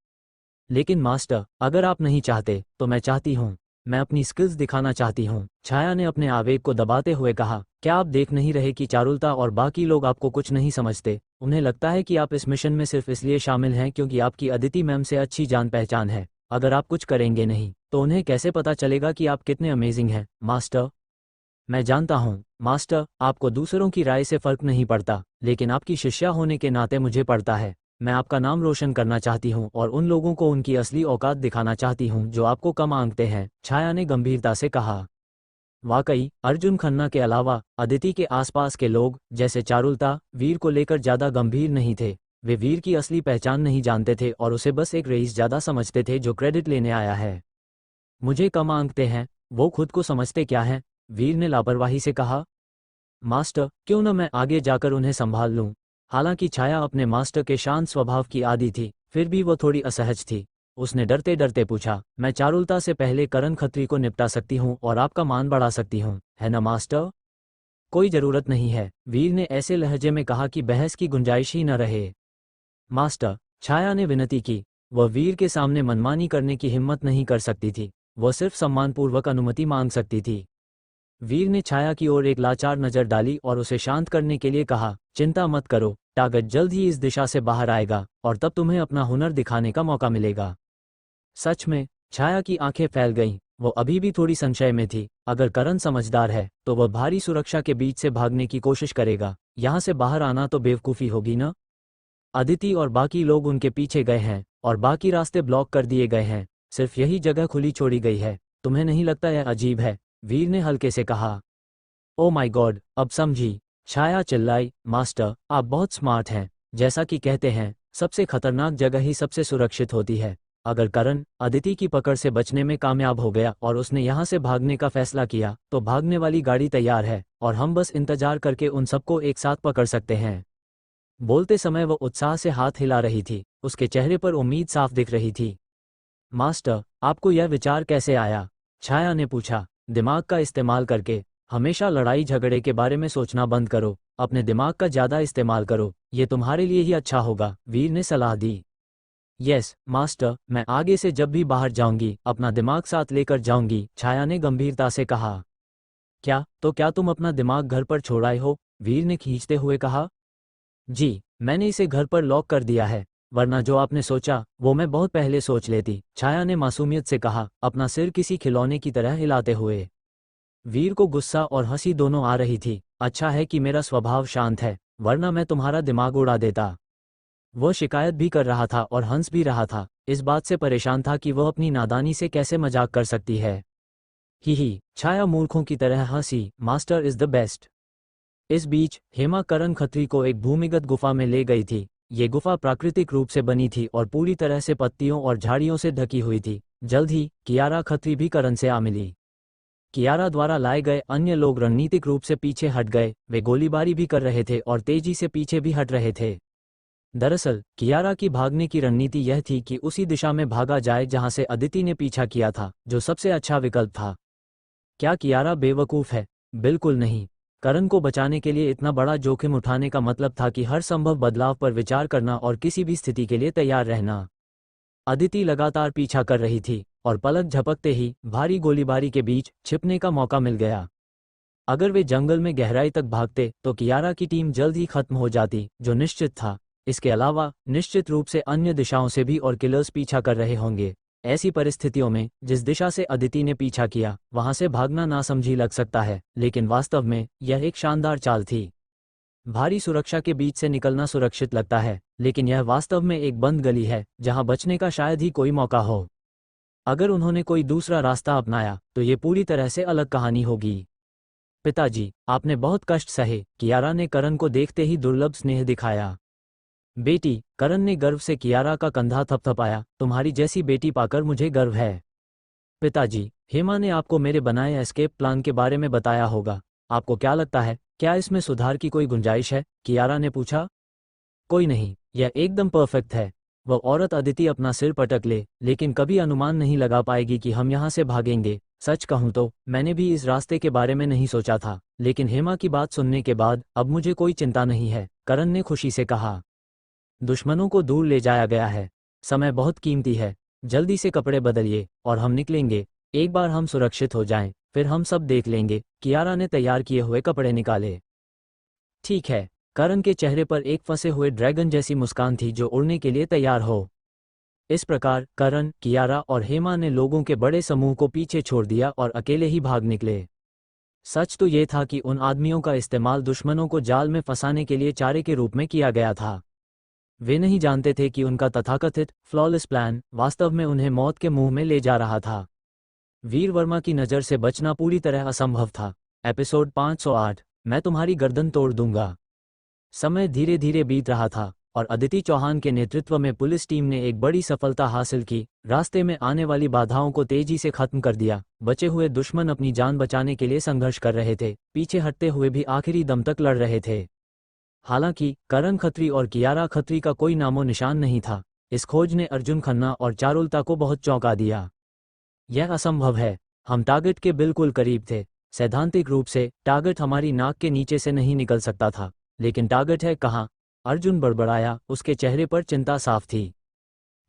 लेकिन मास्टर, अगर आप नहीं चाहते तो मैं चाहती हूँ। मैं अपनी स्किल्स दिखाना चाहती हूँ, छाया ने अपने आवेग को दबाते हुए कहा। क्या आप देख नहीं रहे कि चारुलता और बाकी लोग आपको कुछ नहीं समझते? उन्हें लगता है कि आप इस मिशन में सिर्फ इसलिए शामिल हैं क्योंकि आपकी अदिति मैम से अच्छी जान पहचान है। अगर आप कुछ करेंगे नहीं तो उन्हें कैसे पता चलेगा कि आप कितने अमेजिंग हैं? मास्टर, मैं जानता हूँ मास्टर, आपको दूसरों की राय से फर्क नहीं पड़ता, लेकिन आपकी शिष्या होने के नाते मुझे पड़ता है। मैं आपका नाम रोशन करना चाहती हूँ और उन लोगों को उनकी असली औकात दिखाना चाहती हूँ जो आपको कम आंकते हैं, छाया ने गंभीरता से कहा। वाकई, अर्जुन खन्ना के अलावा अदिति के आसपास के लोग, जैसे चारुलता, वीर को लेकर ज्यादा गंभीर नहीं थे। वे वीर की असली पहचान नहीं जानते थे और उसे बस एक रईस ज्यादा समझते थे जो क्रेडिट लेने आया है। मुझे कम आंकते हैं, वो खुद को समझते क्या हैं? वीर ने लापरवाही से कहा। मास्टर, क्यों न मैं आगे जाकर उन्हें संभाल लूं? हालांकि छाया अपने मास्टर के शांत स्वभाव की आदी थी, फिर भी वो थोड़ी असहज थी। उसने डरते डरते पूछा, मैं चारुलता से पहले करण खत्री को निपटा सकती हूँ और आपका मान बढ़ा सकती हूँ, है ना मास्टर? कोई जरूरत नहीं है, वीर ने ऐसे लहजे में कहा कि बहस की गुंजाइश ही न रहे। मास्टर, छाया ने विनती की। वह वीर के सामने मनमानी करने की हिम्मत नहीं कर सकती थी, वह सिर्फ सम्मानपूर्वक अनुमति मांग सकती थी। वीर ने छाया की ओर एक लाचार नजर डाली और उसे शांत करने के लिए कहा, चिंता मत करो, टारगेट जल्द ही इस दिशा से बाहर आएगा और तब तुम्हें अपना हुनर दिखाने का मौका मिलेगा। सच में? छाया की आंखें फैल गईं, वो अभी भी थोड़ी संशय में थी। अगर करण समझदार है तो वह भारी सुरक्षा के बीच से भागने की कोशिश करेगा, यहाँ से बाहर आना तो बेवकूफ़ी होगी न? अदिति और बाकी लोग उनके पीछे गए हैं और बाकी रास्ते ब्लॉक कर दिए गए हैं, सिर्फ यही जगह खुली छोड़ी गई है। तुम्हें नहीं लगता यह अजीब है? वीर ने हल्के से कहा। ओ माय गॉड, अब समझी, छाया चिल्लाई। मास्टर, आप बहुत स्मार्ट हैं। जैसा कि कहते हैं, सबसे खतरनाक जगह ही सबसे सुरक्षित होती है। अगर करण अदिति की पकड़ से बचने में कामयाब हो गया और उसने यहाँ से भागने का फैसला किया, तो भागने वाली गाड़ी तैयार है और हम बस इंतजार करके उन सबको एक साथ पकड़ सकते हैं। बोलते समय वो उत्साह से हाथ हिला रही थी, उसके चेहरे पर उम्मीद साफ दिख रही थी। मास्टर, आपको यह विचार कैसे आया? छाया ने पूछा। दिमाग का इस्तेमाल करके, हमेशा लड़ाई झगड़े के बारे में सोचना बंद करो, अपने दिमाग का ज़्यादा इस्तेमाल करो, ये तुम्हारे लिए ही अच्छा होगा, वीर ने सलाह दी। यस मास्टर, मैं आगे से जब भी बाहर जाऊंगी अपना दिमाग साथ लेकर जाऊंगी, छाया ने गंभीरता से कहा। क्या तुम अपना दिमाग घर पर छोड़ आए हो? वीर ने खींचते हुए कहा। जी, मैंने इसे घर पर लॉक कर दिया है, वरना जो आपने सोचा वो मैं बहुत पहले सोच लेती, छाया ने मासूमियत से कहा, अपना सिर किसी खिलौने की तरह हिलाते हुए। वीर को गुस्सा और हंसी दोनों आ रही थी। अच्छा है कि मेरा स्वभाव शांत है, वरना मैं तुम्हारा दिमाग उड़ा देता। वह शिकायत भी कर रहा था और हंस भी रहा था, इस बात से परेशान था कि वह अपनी नादानी से कैसे मजाक कर सकती है। ही, छाया मूर्खों की तरह हंसी, मास्टर इज द बेस्ट। इस बीच हेमा करण खत्री को एक भूमिगत गुफा में ले गई थी। ये गुफा प्राकृतिक रूप से बनी थी और पूरी तरह से पत्तियों और झाड़ियों से ढकी हुई थी। जल्द ही कियारा खत्री भी करण से आ मिली। कियारा द्वारा लाए गए अन्य लोग रणनीतिक रूप से पीछे हट गए, वे गोलीबारी भी कर रहे थे और तेजी से पीछे भी हट रहे थे। दरअसल कियारा की भागने की रणनीति यह थी कि उसी दिशा में भागा जाए जहां से अदिति ने पीछा किया था, जो सबसे अच्छा विकल्प था। क्या कियारा बेवकूफ़ है? बिल्कुल नहीं। करण को बचाने के लिए इतना बड़ा जोखिम उठाने का मतलब था कि हर संभव बदलाव पर विचार करना और किसी भी स्थिति के लिए तैयार रहना। अदिति लगातार पीछा कर रही थी और पलक झपकते ही भारी गोलीबारी के बीच छिपने का मौका मिल गया। अगर वे जंगल में गहराई तक भागते तो कियारा की टीम जल्द ही खत्म हो जाती, जो निश्चित था। इसके अलावा निश्चित रूप से अन्य दिशाओं से भी और किलर्स पीछा कर रहे होंगे। ऐसी परिस्थितियों में जिस दिशा से अदिति ने पीछा किया वहां से भागना नासमझी लग सकता है, लेकिन वास्तव में यह एक शानदार चाल थी। भारी सुरक्षा के बीच से निकलना सुरक्षित लगता है, लेकिन यह वास्तव में एक बंद गली है जहां बचने का शायद ही कोई मौका हो। अगर उन्होंने कोई दूसरा रास्ता अपनाया तो ये पूरी तरह से अलग कहानी होगी। पिताजी, आपने बहुत कष्ट सहे, कियारा ने करण को देखते ही दुर्लभ स्नेह दिखाया। बेटी, करण ने गर्व से कियारा का कंधा थपथपाया, तुम्हारी जैसी बेटी पाकर मुझे गर्व है। पिताजी, हेमा ने आपको मेरे बनाए एस्केप प्लान के बारे में बताया होगा, आपको क्या लगता है, क्या इसमें सुधार की कोई गुंजाइश है? कियारा ने पूछा। कोई नहीं, यह एकदम परफेक्ट है। वह औरत अदिति अपना सिर पटक ले, लेकिन कभी अनुमान नहीं लगा पाएगी कि हम यहाँ से भागेंगे। सच कहूँ तो मैंने भी इस रास्ते के बारे में नहीं सोचा था, लेकिन हेमा की बात सुनने के बाद अब मुझे कोई चिंता नहीं है, करण ने खुशी से कहा। दुश्मनों को दूर ले जाया गया है, समय बहुत कीमती है, जल्दी से कपड़े बदलिए और हम निकलेंगे। एक बार हम सुरक्षित हो जाएं, फिर हम सब देख लेंगे। कियारा ने तैयार किए हुए कपड़े निकाले। ठीक है। करण के चेहरे पर एक फंसे हुए ड्रैगन जैसी मुस्कान थी जो उड़ने के लिए तैयार हो। इस प्रकार करण, कियारा और हेमा ने लोगों के बड़े समूह को पीछे छोड़ दिया और अकेले ही भाग निकले। सच तो ये था कि उन आदमियों का इस्तेमाल दुश्मनों को जाल में फंसाने के लिए चारे के रूप में किया गया था। वे नहीं जानते थे कि उनका तथाकथित फ्लॉलेस प्लान वास्तव में उन्हें मौत के मुंह में ले जा रहा था। वीर वर्मा की नज़र से बचना पूरी तरह असंभव था। एपिसोड 508, मैं तुम्हारी गर्दन तोड़ दूंगा। समय धीरे धीरे बीत रहा था और अदिति चौहान के नेतृत्व में पुलिस टीम ने एक बड़ी सफलता हासिल की। रास्ते में आने वाली बाधाओं को तेजी से खत्म कर दिया। बचे हुए दुश्मन अपनी जान बचाने के लिए संघर्ष कर रहे थे, पीछे हटते हुए भी आखिरी दम तक लड़ रहे थे। हालांकि करण खत्री और कियारा खत्री का कोई नामो निशान नहीं था। इस खोज ने अर्जुन खन्ना और चारुलता को बहुत चौंका दिया। यह असंभव है, हम टारगेट के बिल्कुल करीब थे। सैद्धांतिक रूप से टारगेट हमारी नाक के नीचे से नहीं निकल सकता था, लेकिन टारगेट है कहाँ? अर्जुन बड़बड़ाया, उसके चेहरे पर चिंता साफ थी।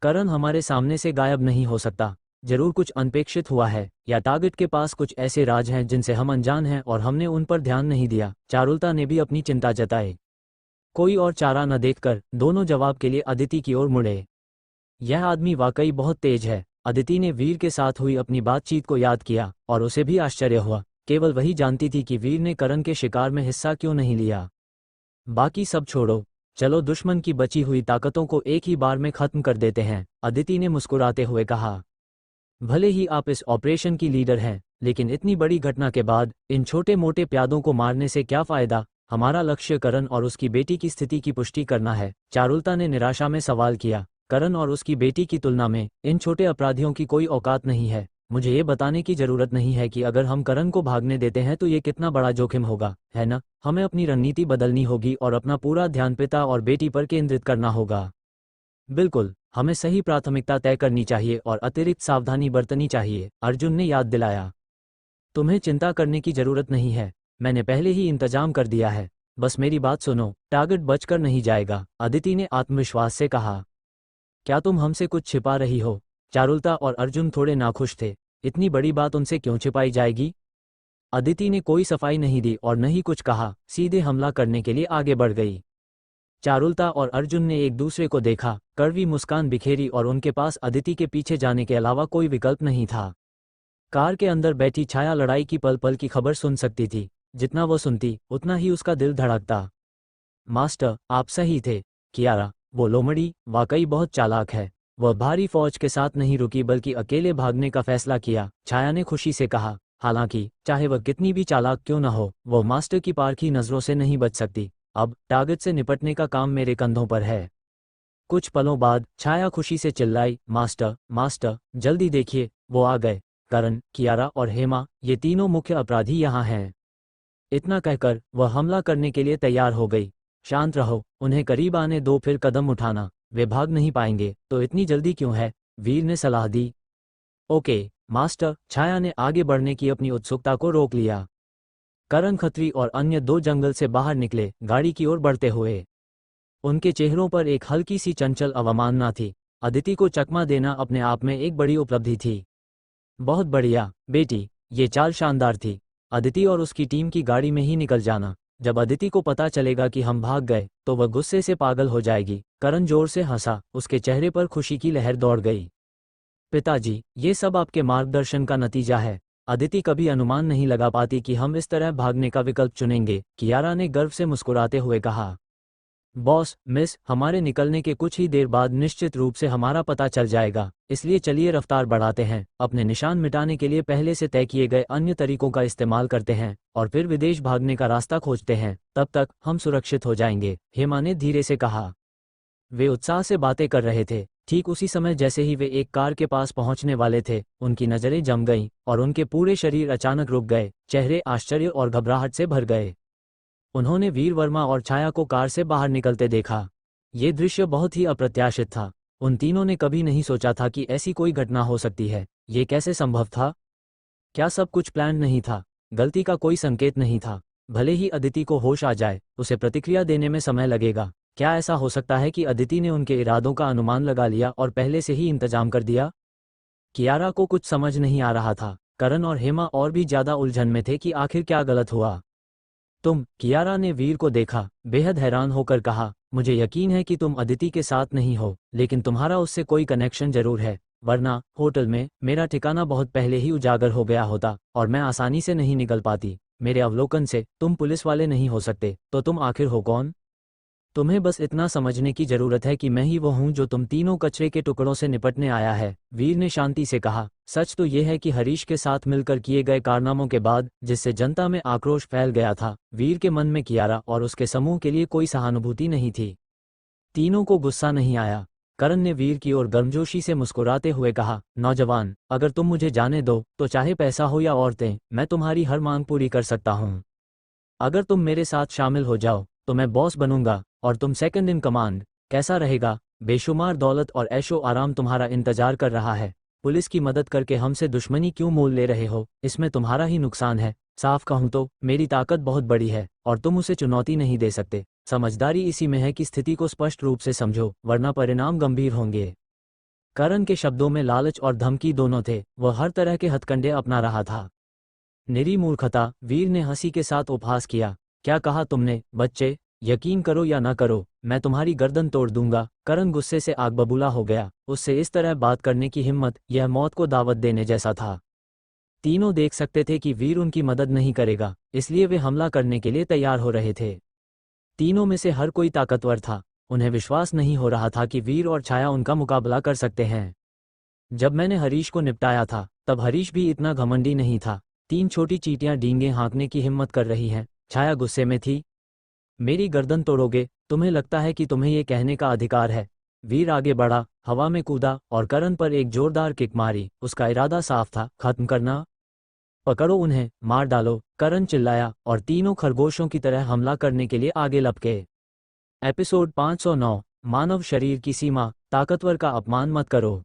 करण हमारे सामने से गायब नहीं हो सकता, जरूर कुछ अनपेक्षित हुआ है, या टारगेट के पास कुछ ऐसे राज हैं जिनसे हम अनजान हैं और हमने उन पर ध्यान नहीं दिया। चारुलता ने भी अपनी चिंता जताई। कोई और चारा न देखकर दोनों जवाब के लिए अदिति की ओर मुड़े। यह आदमी वाकई बहुत तेज है। अदिति ने वीर के साथ हुई अपनी बातचीत को याद किया और उसे भी आश्चर्य हुआ। केवल वही जानती थी कि वीर ने करण के शिकार में हिस्सा क्यों नहीं लिया। बाकी सब छोड़ो, चलो दुश्मन की बची हुई ताकतों को एक ही बार में खत्म कर देते हैं, अदिति ने मुस्कुराते हुए कहा। भले ही आप इस ऑपरेशन की लीडर हैं, लेकिन इतनी बड़ी घटना के बाद इन छोटे मोटे प्यादों को मारने से क्या फायदा? हमारा लक्ष्य करण और उसकी बेटी की स्थिति की पुष्टि करना है, चारुलता ने निराशा में सवाल किया। करण और उसकी बेटी की तुलना में इन छोटे अपराधियों की कोई औकात नहीं है। मुझे ये बताने की जरूरत नहीं है कि अगर हम करण को भागने देते हैं तो ये कितना बड़ा जोखिम होगा, है ना? हमें अपनी रणनीति बदलनी होगी और अपना पूरा ध्यान पिता और बेटी पर केंद्रित करना होगा। बिल्कुल, हमें सही प्राथमिकता तय करनी चाहिए और अतिरिक्त सावधानी बरतनी चाहिए, अर्जुन ने याद दिलाया। तुम्हें चिंता करने की जरूरत नहीं है, मैंने पहले ही इंतजाम कर दिया है, बस मेरी बात सुनो, टारगेट बचकर नहीं जाएगा, अदिति ने आत्मविश्वास से कहा। क्या तुम हमसे कुछ छिपा रही हो? चारुलता और अर्जुन थोड़े नाखुश थे, इतनी बड़ी बात उनसे क्यों छिपाई जाएगी? अदिति ने कोई सफाई नहीं दी और न ही कुछ कहा, सीधे हमला करने के लिए आगे बढ़ गई। चारुलता और अर्जुन ने एक दूसरे को देखा, कड़वी मुस्कान बिखेरी और उनके पास अदिति के पीछे जाने के अलावा कोई विकल्प नहीं था। कार के अंदर बैठी छाया लड़ाई की पल पल की खबर सुन सकती थी, जितना वो सुनती उतना ही उसका दिल धड़कता। मास्टर, आप सही थे। कियारा, वो लोमड़ी वाकई बहुत चालाक है। वह भारी फौज के साथ नहीं रुकी बल्कि अकेले भागने का फैसला किया, छाया ने खुशी से कहा। हालांकि चाहे वह कितनी भी चालाक क्यों न हो, वह मास्टर की पारखी नजरों से नहीं बच सकती। अब टारगेट से निपटने का काम मेरे कंधों पर है। कुछ पलों बाद छाया खुशी से चिल्लाई, मास्टर, मास्टर, जल्दी देखिए, वो आ गए। करण, कियारा और हेमा, ये तीनों मुख्य अपराधी यहाँ हैं। इतना कहकर वह हमला करने के लिए तैयार हो गई। शांत रहो, उन्हें करीब आने दो, फिर कदम उठाना, वे भाग नहीं पाएंगे, तो इतनी जल्दी क्यों है? वीर ने सलाह दी। ओके मास्टर, छाया ने आगे बढ़ने की अपनी उत्सुकता को रोक लिया। करण खत्री और अन्य दो जंगल से बाहर निकले, गाड़ी की ओर बढ़ते हुए। उनके चेहरों पर एक हल्की सी चंचल अवमानना थी। अदिति को चकमा देना अपने आप में एक बड़ी उपलब्धि थी। बहुत बढ़िया बेटी, ये चाल शानदार थी। अदिति और उसकी टीम की गाड़ी में ही निकल जाना। जब अदिति को पता चलेगा कि हम भाग गए तो वह गुस्से से पागल हो जाएगी। करण जोर से हंसा, उसके चेहरे पर खुशी की लहर दौड़ गई। पिताजी, ये सब आपके मार्गदर्शन का नतीजा है। अदिति कभी अनुमान नहीं लगा पाती कि हम इस तरह भागने का विकल्प चुनेंगे, कियारा ने गर्व से मुस्कुराते हुए कहा। बॉस, मिस, हमारे निकलने के कुछ ही देर बाद निश्चित रूप से हमारा पता चल जाएगा, इसलिए चलिए रफ्तार बढ़ाते हैं, अपने निशान मिटाने के लिए पहले से तय किए गए अन्य तरीकों का इस्तेमाल करते हैं और फिर विदेश भागने का रास्ता खोजते हैं, तब तक हम सुरक्षित हो जाएंगे, हेमा ने धीरे से कहा। वे उत्साह से बातें कर रहे थे। ठीक उसी समय जैसे ही वे एक कार के पास पहुंचने वाले थे, उनकी नजरें जम गईं और उनके पूरे शरीर अचानक रुक गए, चेहरे आश्चर्य और घबराहट से भर गए। उन्होंने वीर वर्मा और छाया को कार से बाहर निकलते देखा। ये दृश्य बहुत ही अप्रत्याशित था। उन तीनों ने कभी नहीं सोचा था कि ऐसी कोई घटना हो सकती है। ये कैसे संभव था? क्या सब कुछ प्लान नहीं था? गलती का कोई संकेत नहीं था? भले ही अदिति को होश आ जाए, उसे प्रतिक्रिया देने में समय लगेगा। क्या ऐसा हो सकता है कि अदिति ने उनके इरादों का अनुमान लगा लिया और पहले से ही इंतजाम कर दिया? कियारा को कुछ समझ नहीं आ रहा था। करण और हेमा और भी ज्यादा उलझन में थे कि आखिर क्या गलत हुआ। कियारा ने वीर को देखा, बेहद हैरान होकर कहा, मुझे यकीन है कि तुम अदिति के साथ नहीं हो, लेकिन तुम्हारा उससे कोई कनेक्शन जरूर है, वरना होटल में मेरा ठिकाना बहुत पहले ही उजागर हो गया होता और मैं आसानी से नहीं निकल पाती। मेरे अवलोकन से तुम पुलिस वाले नहीं हो सकते, तो तुम आखिर हो कौन? तुम्हें बस इतना समझने की जरूरत है कि मैं ही वो हूं जो तुम तीनों कचरे के टुकड़ों से निपटने आया है, वीर ने शांति से कहा। सच तो ये है कि हरीश के साथ मिलकर किए गए कारनामों के बाद जिससे जनता में आक्रोश फैल गया था, वीर के मन में कियारा और उसके समूह के लिए कोई सहानुभूति नहीं थी। तीनों को गुस्सा नहीं आया। करण ने वीर की ओर गर्मजोशी से मुस्कुराते हुए कहा, नौजवान, अगर तुम मुझे जाने दो तो चाहे पैसा हो या औरतें, मैं तुम्हारी हर मांग पूरी कर सकता हूँ। अगर तुम मेरे साथ शामिल हो जाओ तो मैं बॉस बनूंगा और तुम सेकंड इन कमांड। कैसा रहेगा? बेशुमार दौलत और ऐशो आराम तुम्हारा इंतजार कर रहा है। पुलिस की मदद करके हमसे दुश्मनी क्यों मोल ले रहे हो? इसमें तुम्हारा ही नुकसान है। साफ कहूं तो मेरी ताकत बहुत बड़ी है और तुम उसे चुनौती नहीं दे सकते। समझदारी इसी में है कि स्थिति को स्पष्ट रूप से समझो, वरना परिणाम गंभीर होंगे। करण के शब्दों में लालच और धमकी दोनों थे। वह हर तरह के हथकंडे अपना रहा था। निरी मूर्खता, वीर ने हंसी के साथ उपहास किया। क्या कहा तुमने, बच्चे? यकीन करो या ना करो, मैं तुम्हारी गर्दन तोड़ दूंगा। करण गुस्से से आग बबूला हो गया। उससे इस तरह बात करने की हिम्मत, यह मौत को दावत देने जैसा था। तीनों देख सकते थे कि वीर उनकी मदद नहीं करेगा, इसलिए वे हमला करने के लिए तैयार हो रहे थे। तीनों में से हर कोई ताकतवर था। उन्हें विश्वास नहीं हो रहा था कि वीर और छाया उनका मुकाबला कर सकते हैं। जब मैंने हरीश को निपटाया था तब हरीश भी इतना घमंडी नहीं था। तीन छोटी चींटियां डींगे हाँकने की हिम्मत कर रही हैं। छाया गुस्से में थी। मेरी गर्दन तोड़ोगे? तुम्हें लगता है कि तुम्हें ये कहने का अधिकार है? वीर आगे बढ़ा, हवा में कूदा और करण पर एक जोरदार किक मारी। उसका इरादा साफ था, खत्म करना। पकड़ो उन्हें, मार डालो, करण चिल्लाया और तीनों खरगोशों की तरह हमला करने के लिए आगे लपके। एपिसोड 509, मानव शरीर की सीमा, ताकतवर का अपमान मत करो।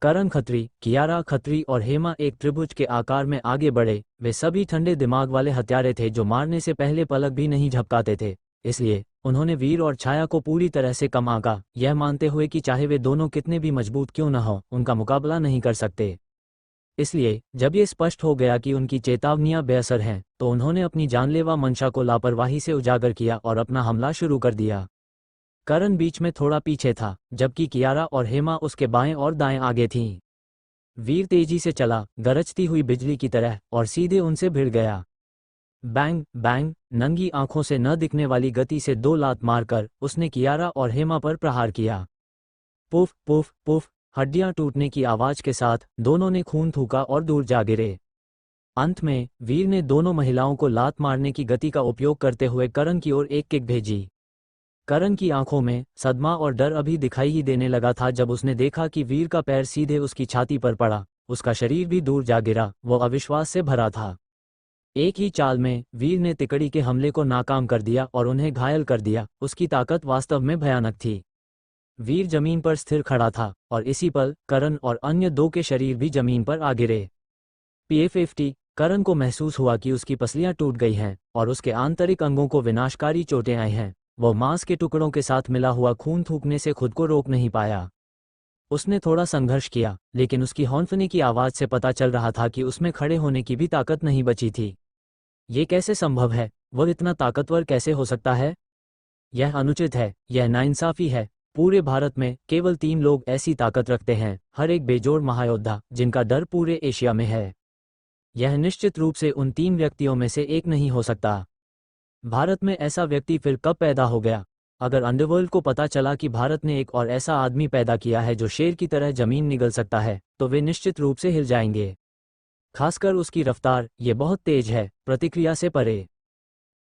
करण खत्री, कियारा खत्री और हेमा एक त्रिभुज के आकार में आगे बढ़े। वे सभी ठंडे दिमाग वाले हत्यारे थे जो मारने से पहले पलक भी नहीं झपकाते थे। इसलिए उन्होंने वीर और छाया को पूरी तरह से कम आंका, यह मानते हुए कि चाहे वे दोनों कितने भी मजबूत क्यों न हो, उनका मुकाबला नहीं कर सकते। इसलिए जब ये स्पष्ट हो गया कि उनकी चेतावनियां बेअसर हैं, तो उन्होंने अपनी जानलेवा मंशा को लापरवाही से उजागर किया और अपना हमला शुरू कर दिया। करण बीच में थोड़ा पीछे था, जबकि कियारा और हेमा उसके बाएं और दाएं आगे थीं। वीर तेजी से चला, गरजती हुई बिजली की तरह, और सीधे उनसे भिड़ गया। बैंग बैंग, नंगी आंखों से न दिखने वाली गति से 2 लात मारकर उसने कियारा और हेमा पर प्रहार किया। पुफ पुफ पुफ, हड्डियां टूटने की आवाज के साथ दोनों ने खून थूका और दूर जा गिरे। अंत में वीर ने दोनों महिलाओं को लात मारने की गति का उपयोग करते हुए करण की ओर एक किक भेजी। करण की आंखों में सदमा और डर अभी दिखाई ही देने लगा था जब उसने देखा कि वीर का पैर सीधे उसकी छाती पर पड़ा, उसका शरीर भी दूर जा गिरा। वो अविश्वास से भरा था। एक ही चाल में वीर ने तिकड़ी के हमले को नाकाम कर दिया और उन्हें घायल कर दिया। उसकी ताकत वास्तव में भयानक थी। वीर जमीन पर स्थिर खड़ा था और इसी पल करण और अन्य 2 के शरीर भी जमीन पर आ गिरे। PA-50, करण को महसूस हुआ कि उसकी पसलियां टूट गई हैं और उसके आंतरिक अंगों को विनाशकारी चोटें आई हैं। वो मांस के टुकड़ों के साथ मिला हुआ खून थूकने से खुद को रोक नहीं पाया। उसने थोड़ा संघर्ष किया, लेकिन उसकी हौंफने की आवाज से पता चल रहा था कि उसमें खड़े होने की भी ताकत नहीं बची थी। ये कैसे संभव है? वह इतना ताकतवर कैसे हो सकता है? यह अनुचित है, यह नाइंसाफी है। पूरे भारत में केवल 3 लोग ऐसी ताकत रखते हैं, हर एक बेजोड़ महायोद्धा जिनका डर पूरे एशिया में है। यह निश्चित रूप से उन 3 व्यक्तियों में से एक नहीं हो सकता। भारत में ऐसा व्यक्ति फिर कब पैदा हो गया? अगर अंडरवर्ल्ड को पता चला कि भारत ने एक और ऐसा आदमी पैदा किया है जो शेर की तरह जमीन निगल सकता है, तो वे निश्चित रूप से हिल जाएंगे। खासकर उसकी रफ्तार, ये बहुत तेज है, प्रतिक्रिया से परे।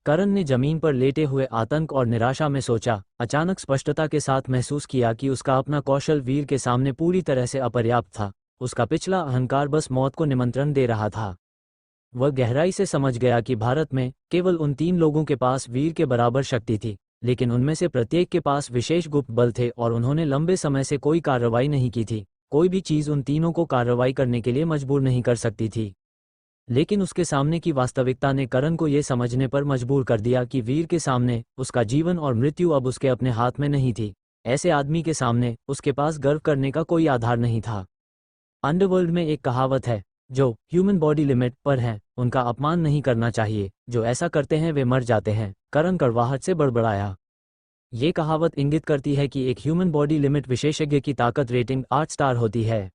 करण ने जमीन पर लेटे हुए आतंक और निराशा में सोचा, अचानक स्पष्टता के साथ महसूस किया कि उसका अपना कौशल वीर के सामने पूरी तरह से अपर्याप्त था। उसका पिछला अहंकार बस मौत को निमंत्रण दे रहा था। वह गहराई से समझ गया कि भारत में केवल उन 3 लोगों के पास वीर के बराबर शक्ति थी, लेकिन उनमें से प्रत्येक के पास विशेष गुप्त बल थे और उन्होंने लंबे समय से कोई कार्रवाई नहीं की थी। कोई भी चीज़ उन तीनों को कार्रवाई करने के लिए मजबूर नहीं कर सकती थी। लेकिन उसके सामने की वास्तविकता ने करण को यह समझने पर मजबूर कर दिया कि वीर के सामने उसका जीवन और मृत्यु अब उसके अपने हाथ में नहीं थी। ऐसे आदमी के सामने उसके पास गर्व करने का कोई आधार नहीं था। अंडरवर्ल्ड में एक कहावत है, जो ह्यूमन बॉडी लिमिट पर हैं, उनका अपमान नहीं करना चाहिए, जो ऐसा करते हैं वे मर जाते हैं। करण कड़वाहट से बड़बड़ाया। ये कहावत इंगित करती है कि एक ह्यूमन बॉडी लिमिट विशेषज्ञ की ताकत रेटिंग 8 स्टार होती है।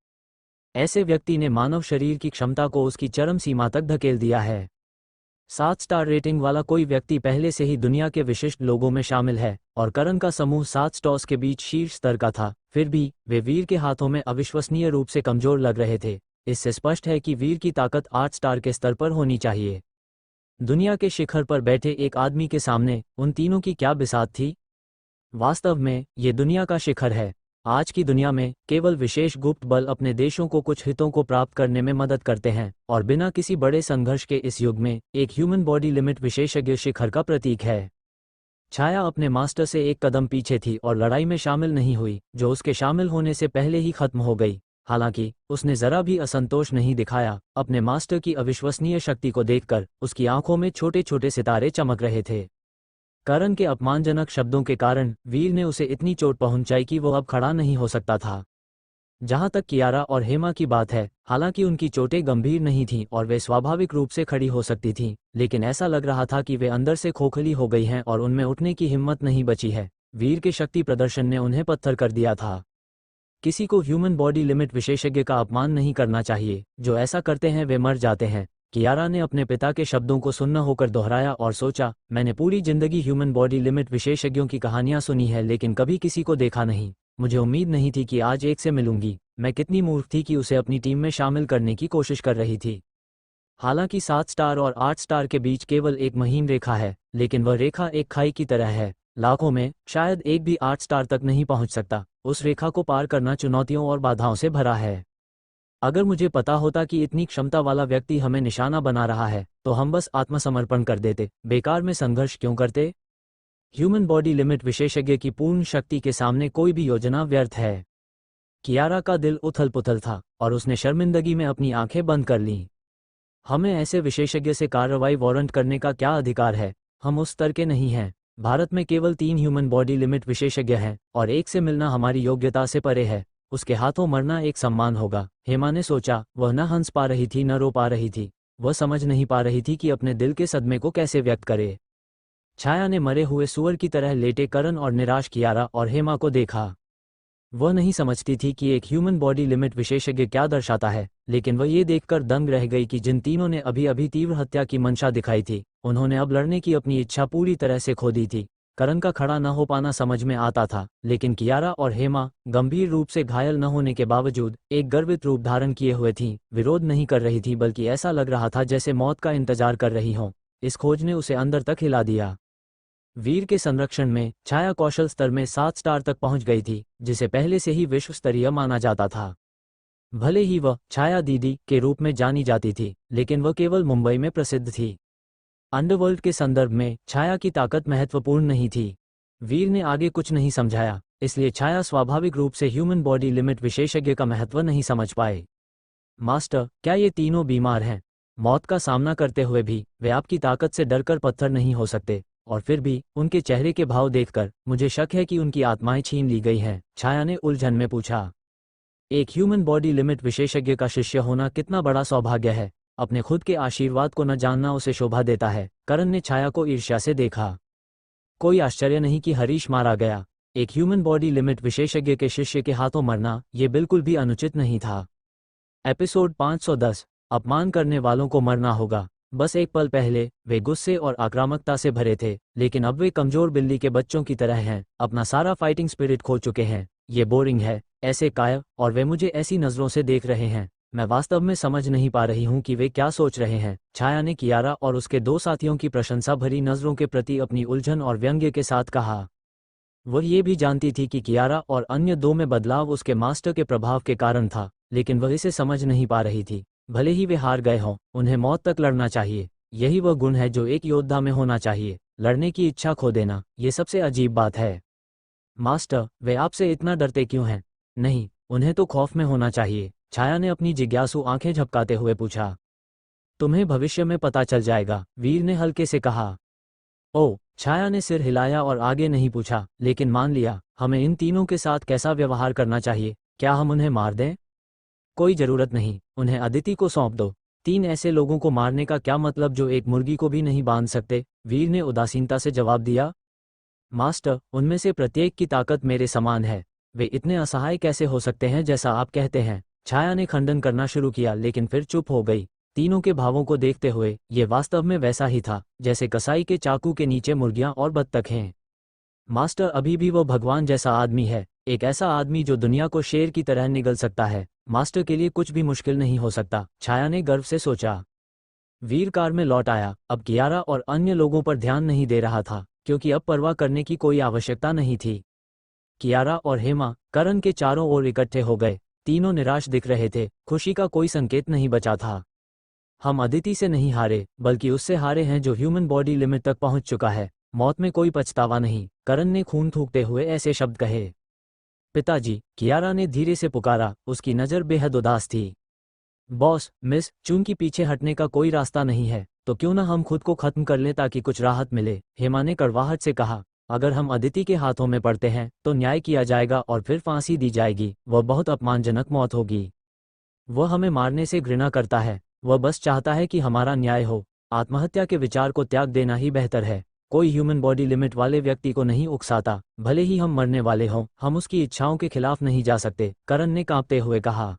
ऐसे व्यक्ति ने मानव शरीर की क्षमता को उसकी चरम सीमा तक धकेल दिया है। 7 स्टार रेटिंग वाला कोई व्यक्ति पहले से ही दुनिया के विशिष्ट लोगों में शामिल है, और करण का समूह 7 स्टार्स के बीच शीर्ष स्तर का था। फिर भी वे वीर के हाथों में अविश्वसनीय रूप से कमजोर लग रहे थे। इससे स्पष्ट है कि वीर की ताकत 8 स्टार के स्तर पर होनी चाहिए। दुनिया के शिखर पर बैठे एक आदमी के सामने उन तीनों की क्या बिसात थी? वास्तव में ये दुनिया का शिखर है। आज की दुनिया में केवल विशेष गुप्त बल अपने देशों को कुछ हितों को प्राप्त करने में मदद करते हैं, और बिना किसी बड़े संघर्ष के इस युग में एक ह्यूमन बॉडी लिमिट विशेषज्ञ शिखर का प्रतीक है। छाया अपने मास्टर से एक कदम पीछे थी और लड़ाई में शामिल नहीं हुई, जो उसके शामिल होने से पहले ही खत्म हो गई। हालांकि उसने जरा भी असंतोष नहीं दिखाया। अपने मास्टर की अविश्वसनीय शक्ति को देखकर उसकी आंखों में छोटे छोटे सितारे चमक रहे थे। करण के अपमानजनक शब्दों के कारण वीर ने उसे इतनी चोट पहुंचाई कि वो अब खड़ा नहीं हो सकता था। जहां तक कियारा और हेमा की बात है, हालांकि उनकी चोटें गंभीर नहीं थीं और वे स्वाभाविक रूप से खड़ी हो सकती थीं, लेकिन ऐसा लग रहा था कि वे अंदर से खोखली हो गई हैं और उनमें उठने की हिम्मत नहीं बची है। वीर के शक्ति प्रदर्शन ने उन्हें पत्थर कर दिया था। किसी को ह्यूमन बॉडी लिमिट विशेषज्ञ का अपमान नहीं करना चाहिए। जो ऐसा करते हैं वे मर जाते हैं। कियारा ने अपने पिता के शब्दों को सुन्न होकर दोहराया और सोचा, मैंने पूरी जिंदगी ह्यूमन बॉडी लिमिट विशेषज्ञों की कहानियां सुनी है, लेकिन कभी किसी को देखा नहीं। मुझे उम्मीद नहीं थी कि आज एक से मिलूंगी। मैं कितनी मूर्ख थी कि उसे अपनी टीम में शामिल करने की कोशिश कर रही थी। हालांकि 7 स्टार और 8 स्टार के बीच केवल एक महीन रेखा है, लेकिन वह रेखा एक खाई की तरह है। लाखों में शायद एक भी 8 स्टार तक नहीं पहुंच सकता। उस रेखा को पार करना चुनौतियों और बाधाओं से भरा है। अगर मुझे पता होता कि इतनी क्षमता वाला व्यक्ति हमें निशाना बना रहा है, तो हम बस आत्मसमर्पण कर देते। बेकार में संघर्ष क्यों करते? ह्यूमन बॉडी लिमिट विशेषज्ञ की पूर्ण शक्ति के सामने कोई भी योजना व्यर्थ है। कियारा का दिल उथल पुथल था और उसने शर्मिंदगी में अपनी आंखें बंद कर लीं। हमें ऐसे विशेषज्ञ से कार्रवाई वारंट करने का क्या अधिकार है? हम उस स्तर के नहीं हैं। भारत में केवल 3 ह्यूमन बॉडी लिमिट विशेषज्ञ हैं और एक से मिलना हमारी योग्यता से परे है। उसके हाथों मरना एक सम्मान होगा। हेमा ने सोचा। वह न हंस पा रही थी न रो पा रही थी। वह समझ नहीं पा रही थी कि अपने दिल के सदमे को कैसे व्यक्त करे। छाया ने मरे हुए सुअर की तरह लेटे करण और निराश कियारा और हेमा को देखा। वह नहीं समझती थी कि एक ह्यूमन बॉडी लिमिट विशेषज्ञ क्या दर्शाता है, लेकिन वह ये देखकर दंग रह गई कि जिन तीनों ने अभी अभी तीव्र हत्या की मंशा दिखाई थी, उन्होंने अब लड़ने की अपनी इच्छा पूरी तरह से खो दी थी। करण का खड़ा न हो पाना समझ में आता था, लेकिन कियारा और हेमा गंभीर रूप से घायल न होने के बावजूद एक गर्वित रूप धारण किए हुए थीं। विरोध नहीं कर रही थी, बल्कि ऐसा लग रहा था जैसे मौत का इंतजार कर रही हों। इस खोज ने उसे अंदर तक हिला दिया। वीर के संरक्षण में छाया कौशल स्तर में 7 स्टार तक पहुंच गई थी, जिसे पहले से ही विश्व स्तरीय माना जाता था। भले ही वह छाया दीदी के रूप में जानी जाती थी, लेकिन वह केवल मुंबई में प्रसिद्ध थी। अंडरवर्ल्ड के संदर्भ में छाया की ताकत महत्वपूर्ण नहीं थी। वीर ने आगे कुछ नहीं समझाया, इसलिए छाया स्वाभाविक रूप से ह्यूमन बॉडी लिमिट विशेषज्ञ का महत्व नहीं समझ पाए। मास्टर, क्या ये तीनों बीमार हैं? मौत का सामना करते हुए भी वे आपकी ताकत से डरकर पत्थर नहीं हो सकते, और फिर भी उनके चेहरे के भाव देखकर मुझे शक है कि उनकी आत्माएं छीन ली गई हैं। छाया ने उलझन में पूछा। एक ह्यूमन बॉडी लिमिट विशेषज्ञ का शिष्य होना कितना बड़ा सौभाग्य है। अपने खुद के आशीर्वाद को न जानना उसे शोभा देता है। करण ने छाया को ईर्ष्या से देखा। कोई आश्चर्य नहीं कि हरीश मारा गया। एक ह्यूमन बॉडी लिमिट विशेषज्ञ के शिष्य के हाथों मरना ये बिल्कुल भी अनुचित नहीं था। एपिसोड 510। अपमान करने वालों को मरना होगा। बस एक पल पहले वे गुस्से और आक्रामकता से भरे थे, लेकिन अब वे कमजोर बिल्ली के बच्चों की तरह हैं। अपना सारा फाइटिंग स्पिरिट खो चुके हैं। ये बोरिंग है, ऐसे कायर, और वे मुझे ऐसी नज़रों से देख रहे हैं। मैं वास्तव में समझ नहीं पा रही हूँ कि वे क्या सोच रहे हैं। छाया ने कियारा और उसके 2 साथियों की प्रशंसा भरी नज़रों के प्रति अपनी उलझन और व्यंग्य के साथ कहा। वह ये भी जानती थी कि कियारा और अन्य 2 में बदलाव उसके मास्टर के प्रभाव के कारण था, लेकिन वह इसे समझ नहीं पा रही थी। भले ही वे हार गए हों, उन्हें मौत तक लड़ना चाहिए। यही वह गुण है जो एक योद्धा में होना चाहिए। लड़ने की इच्छा खो देना, ये सबसे अजीब बात है। मास्टर, वे आपसे इतना डरते क्यों हैं? नहीं, उन्हें तो खौफ में होना चाहिए। छाया ने अपनी जिज्ञासु आंखें झपकाते हुए पूछा। तुम्हें भविष्य में पता चल जाएगा, वीर ने हल्के से कहा। ओह, छाया ने सिर हिलाया और आगे नहीं पूछा, लेकिन मान लिया। हमें इन तीनों के साथ कैसा व्यवहार करना चाहिए? क्या हम उन्हें मार दें? कोई जरूरत नहीं, उन्हें अदिति को सौंप दो। 3 ऐसे लोगों को मारने का क्या मतलब जो एक मुर्गी को भी नहीं बांध सकते? वीर ने उदासीनता से जवाब दिया। मास्टर, उनमें से प्रत्येक की ताकत मेरे समान है। वे इतने असहाय कैसे हो सकते हैं जैसा आप कहते हैं? छाया ने खंडन करना शुरू किया, लेकिन फिर चुप हो गई। तीनों के भावों को देखते हुए ये वास्तव में वैसा ही था जैसे कसाई के चाकू के नीचे मुर्गियां और बत्तख हैं। मास्टर, अभी भी वो भगवान जैसा आदमी है, एक ऐसा आदमी जो दुनिया को शेर की तरह निगल सकता है। मास्टर के लिए कुछ भी मुश्किल नहीं हो सकता, छाया ने गर्व से सोचा। वीर कार में लौट आया। अब कियारा और अन्य लोगों पर ध्यान नहीं दे रहा था, क्योंकि अब परवाह करने की कोई आवश्यकता नहीं थी। कियारा और हेमा करण के चारों ओर इकट्ठे हो गए। तीनों निराश दिख रहे थे, खुशी का कोई संकेत नहीं बचा था। हम अदिति से नहीं हारे, बल्कि उससे हारे हैं जो ह्यूमन बॉडी लिमिट तक पहुंच चुका है। मौत में कोई पछतावा नहीं, करण ने खून थूकते हुए ऐसे शब्द कहे। पिताजी, कियारा ने धीरे से पुकारा, उसकी नज़र बेहद उदास थी। बॉस, मिस चून की पीछे हटने का कोई रास्ता नहीं है, तो क्यों ना हम खुद को खत्म कर लें ताकि कुछ राहत मिले? हेमा ने कड़वाहट से कहा। अगर हम अदिति के हाथों में पड़ते हैं तो न्याय किया जाएगा और फिर फांसी दी जाएगी। वह बहुत अपमानजनक मौत होगी। वह हमें मारने से घृणा करता है। वह बस चाहता है कि हमारा न्याय हो। आत्महत्या के विचार को त्याग देना ही बेहतर है। कोई ह्यूमन बॉडी लिमिट वाले व्यक्ति को नहीं उकसाता, भले ही हम मरने वाले हों। हम उसकी इच्छाओं के खिलाफ नहीं जा सकते, करण ने कांपते हुए कहा।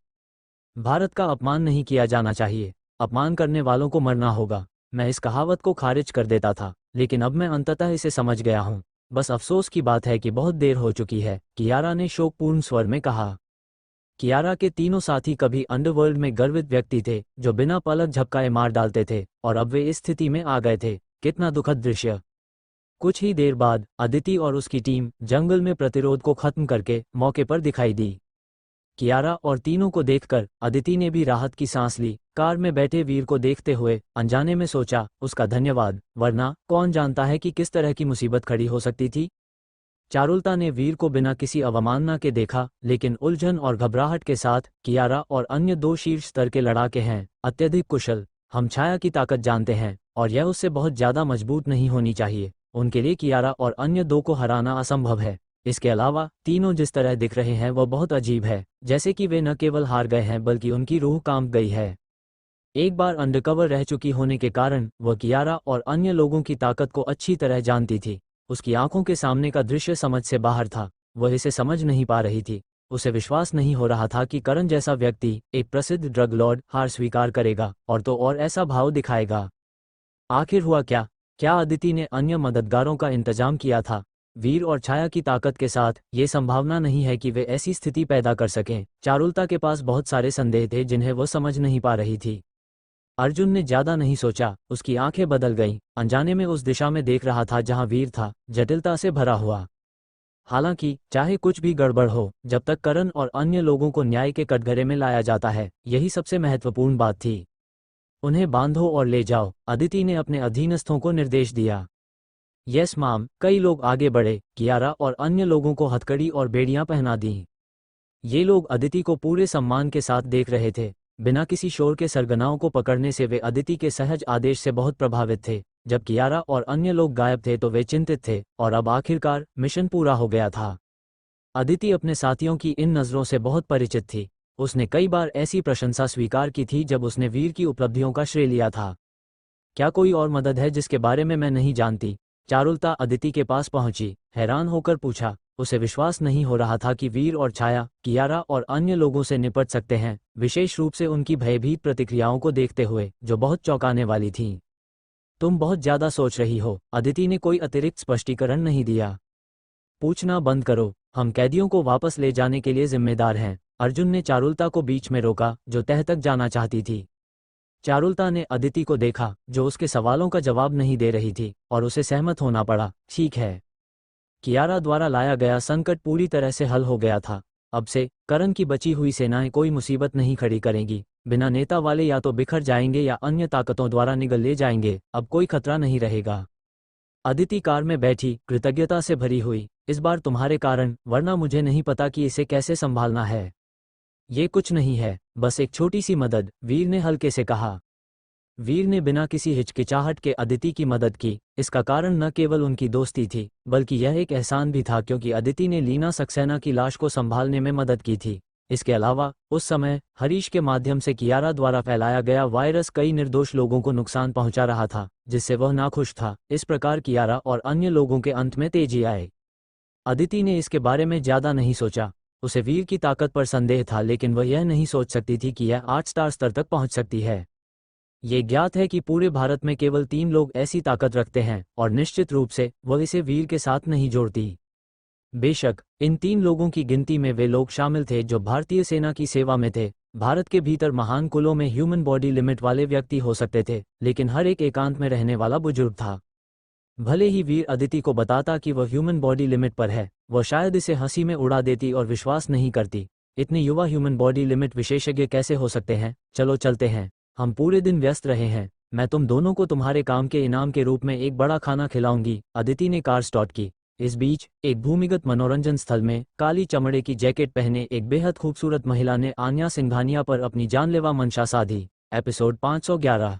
भारत का अपमान नहीं किया जाना चाहिए, अपमान करने वालों को मरना होगा। मैं इस कहावत को खारिज कर देता था, लेकिन अब मैं अंततः इसे समझ गया हूँ। बस अफसोस की बात है कि बहुत देर हो चुकी है, कियारा ने शोकपूर्ण स्वर में कहा। कियारा के तीनों साथी कभी अंडरवर्ल्ड में गर्वित व्यक्ति थे जो बिना पलक झपकाए मार डालते थे, और अब वे इस स्थिति में आ गए थे। कितना दुखद दृश्य। कुछ ही देर बाद अदिति और उसकी टीम जंगल में प्रतिरोध को खत्म करके मौके पर दिखाई दी। कियारा और तीनों को देखकर अदिति ने भी राहत की सांस ली। कार में बैठे वीर को देखते हुए अनजाने में सोचा, उसका धन्यवाद, वरना कौन जानता है कि किस तरह की मुसीबत खड़ी हो सकती थी। चारुलता ने वीर को बिना किसी अवमानना के देखा, लेकिन उलझन और घबराहट के साथ। कियारा और अन्य 2 शीर्ष स्तर के लड़ाके हैं, अत्यधिक कुशल। हम छाया की ताकत जानते हैं और यह उससे बहुत ज़्यादा मजबूत नहीं होनी चाहिए। उनके लिए कियारा और अन्य 2 को हराना असंभव है। इसके अलावा तीनों जिस तरह दिख रहे हैं वह बहुत अजीब है, जैसे कि वे न केवल हार गए हैं बल्कि उनकी रूह कांप गई है। एक बार अंडरकवर रह चुकी होने के कारण वह कियारा और अन्य लोगों की ताकत को अच्छी तरह जानती थी। उसकी आंखों के सामने का दृश्य समझ से बाहर था। वह इसे समझ नहीं पा रही थी। उसे विश्वास नहीं हो रहा था कि करण जैसा व्यक्ति, एक प्रसिद्ध ड्रग लॉर्ड, हार स्वीकार करेगा और तो और ऐसा भाव दिखाएगा। आखिर हुआ क्या? क्या अदिति ने अन्य मददगारों का इंतजाम किया था? वीर और छाया की ताकत के साथ ये संभावना नहीं है कि वे ऐसी स्थिति पैदा कर सकें। चारुलता के पास बहुत सारे संदेह थे जिन्हें वह समझ नहीं पा रही थी। अर्जुन ने ज्यादा नहीं सोचा, उसकी आंखें बदल गईं। अनजाने में उस दिशा में देख रहा था जहां वीर था, जटिलता से भरा हुआ। हालांकि चाहे कुछ भी गड़बड़ हो, जब तक करण और अन्य लोगों को न्याय के कटघरे में लाया जाता है, यही सबसे महत्वपूर्ण बात थी। उन्हें बांधो और ले जाओ, अदिति ने अपने अधीनस्थों को निर्देश दिया। यस माम। कई लोग आगे बढ़े। कियारा और अन्य लोगों को हथकड़ी और बेड़ियां पहना दी। ये लोग अदिति को पूरे सम्मान के साथ देख रहे थे। बिना किसी शोर के सरगनाओं को पकड़ने से वे अदिति के सहज आदेश से बहुत प्रभावित थे। जब कियारा और अन्य लोग गायब थे तो वे चिंतित थे, और अब आखिरकार मिशन पूरा हो गया था। अदिति अपने साथियों की इन नज़रों से बहुत परिचित थी। उसने कई बार ऐसी प्रशंसा स्वीकार की थी जब उसने वीर की उपलब्धियों का श्रेय लिया था। क्या कोई और मदद है जिसके बारे में मैं नहीं जानती? चारुलता अदिति के पास पहुंची, हैरान होकर पूछा। उसे विश्वास नहीं हो रहा था कि वीर और छाया, कियारा और अन्य लोगों से निपट सकते हैं, विशेष रूप से उनकी भयभीत प्रतिक्रियाओं को देखते हुए, जो बहुत चौंकाने वाली थीं। तुम बहुत ज्यादा सोच रही हो। अदिति ने कोई अतिरिक्त स्पष्टीकरण नहीं दिया। पूछना बंद करो, हम कैदियों को वापस ले जाने के लिए जिम्मेदार हैं। अर्जुन ने चारुलता को बीच में रोका, जो तह तक जाना चाहती थी। चारुलता ने अदिति को देखा, जो उसके सवालों का जवाब नहीं दे रही थी, और उसे सहमत होना पड़ा। ठीक है। कियारा द्वारा लाया गया संकट पूरी तरह से हल हो गया था। अब से करण की बची हुई सेनाएं कोई मुसीबत नहीं खड़ी करेंगी। बिना नेता वाले या तो बिखर जाएंगे या अन्य ताकतों द्वारा निगल ले जाएंगे। अब कोई खतरा नहीं रहेगा। अदिति कार में बैठी, कृतज्ञता से भरी हुई। इस बार तुम्हारे कारण, वरना मुझे नहीं पता कि इसे कैसे संभालना है। ये कुछ नहीं है, बस एक छोटी सी मदद, वीर ने हल्के से कहा। वीर ने बिना किसी हिचकिचाहट के अदिति की मदद की। इसका कारण न केवल उनकी दोस्ती थी, बल्कि यह एक एहसान भी था, क्योंकि अदिति ने लीना सक्सेना की लाश को संभालने में मदद की थी। इसके अलावा उस समय हरीश के माध्यम से कियारा द्वारा फैलाया गया वायरस कई निर्दोष लोगों को नुकसान पहुंचा रहा था, जिससे वह नाखुश था। इस प्रकार कियारा और अन्य लोगों के अंत में तेजी आए। अदिति ने इसके बारे में ज्यादा नहीं सोचा। उसे वीर की ताकत पर संदेह था, लेकिन वह यह नहीं सोच सकती थी कि यह 8 स्टार स्तर तक पहुंच सकती है। ये ज्ञात है कि पूरे भारत में केवल 3 लोग ऐसी ताकत रखते हैं, और निश्चित रूप से वह इसे वीर के साथ नहीं जोड़ती। बेशक इन 3 लोगों की गिनती में वे लोग शामिल थे जो भारतीय सेना की सेवा में थे। भारत के भीतर महान कुलों में ह्यूमन बॉडी लिमिट वाले व्यक्ति हो सकते थे, लेकिन हर एक एकांत में रहने वाला बुजुर्ग था। भले ही वीर अदिति को बताता कि वह ह्यूमन बॉडी लिमिट पर है, वह शायद इसे हंसी में उड़ा देती और विश्वास नहीं करती। इतने युवा ह्यूमन बॉडी लिमिट विशेषज्ञ कैसे हो सकते हैं? चलो चलते हैं, हम पूरे दिन व्यस्त रहे हैं। मैं तुम दोनों को तुम्हारे काम के इनाम के रूप में एक बड़ा खाना खिलाऊंगी। अदिति ने कार स्टार्ट की। इस बीच एक भूमिगत मनोरंजन स्थल में काली चमड़े की जैकेट पहने एक बेहद खूबसूरत महिला ने आन्या सिंघानिया पर अपनी जानलेवा मंशा साधी। एपिसोड 511।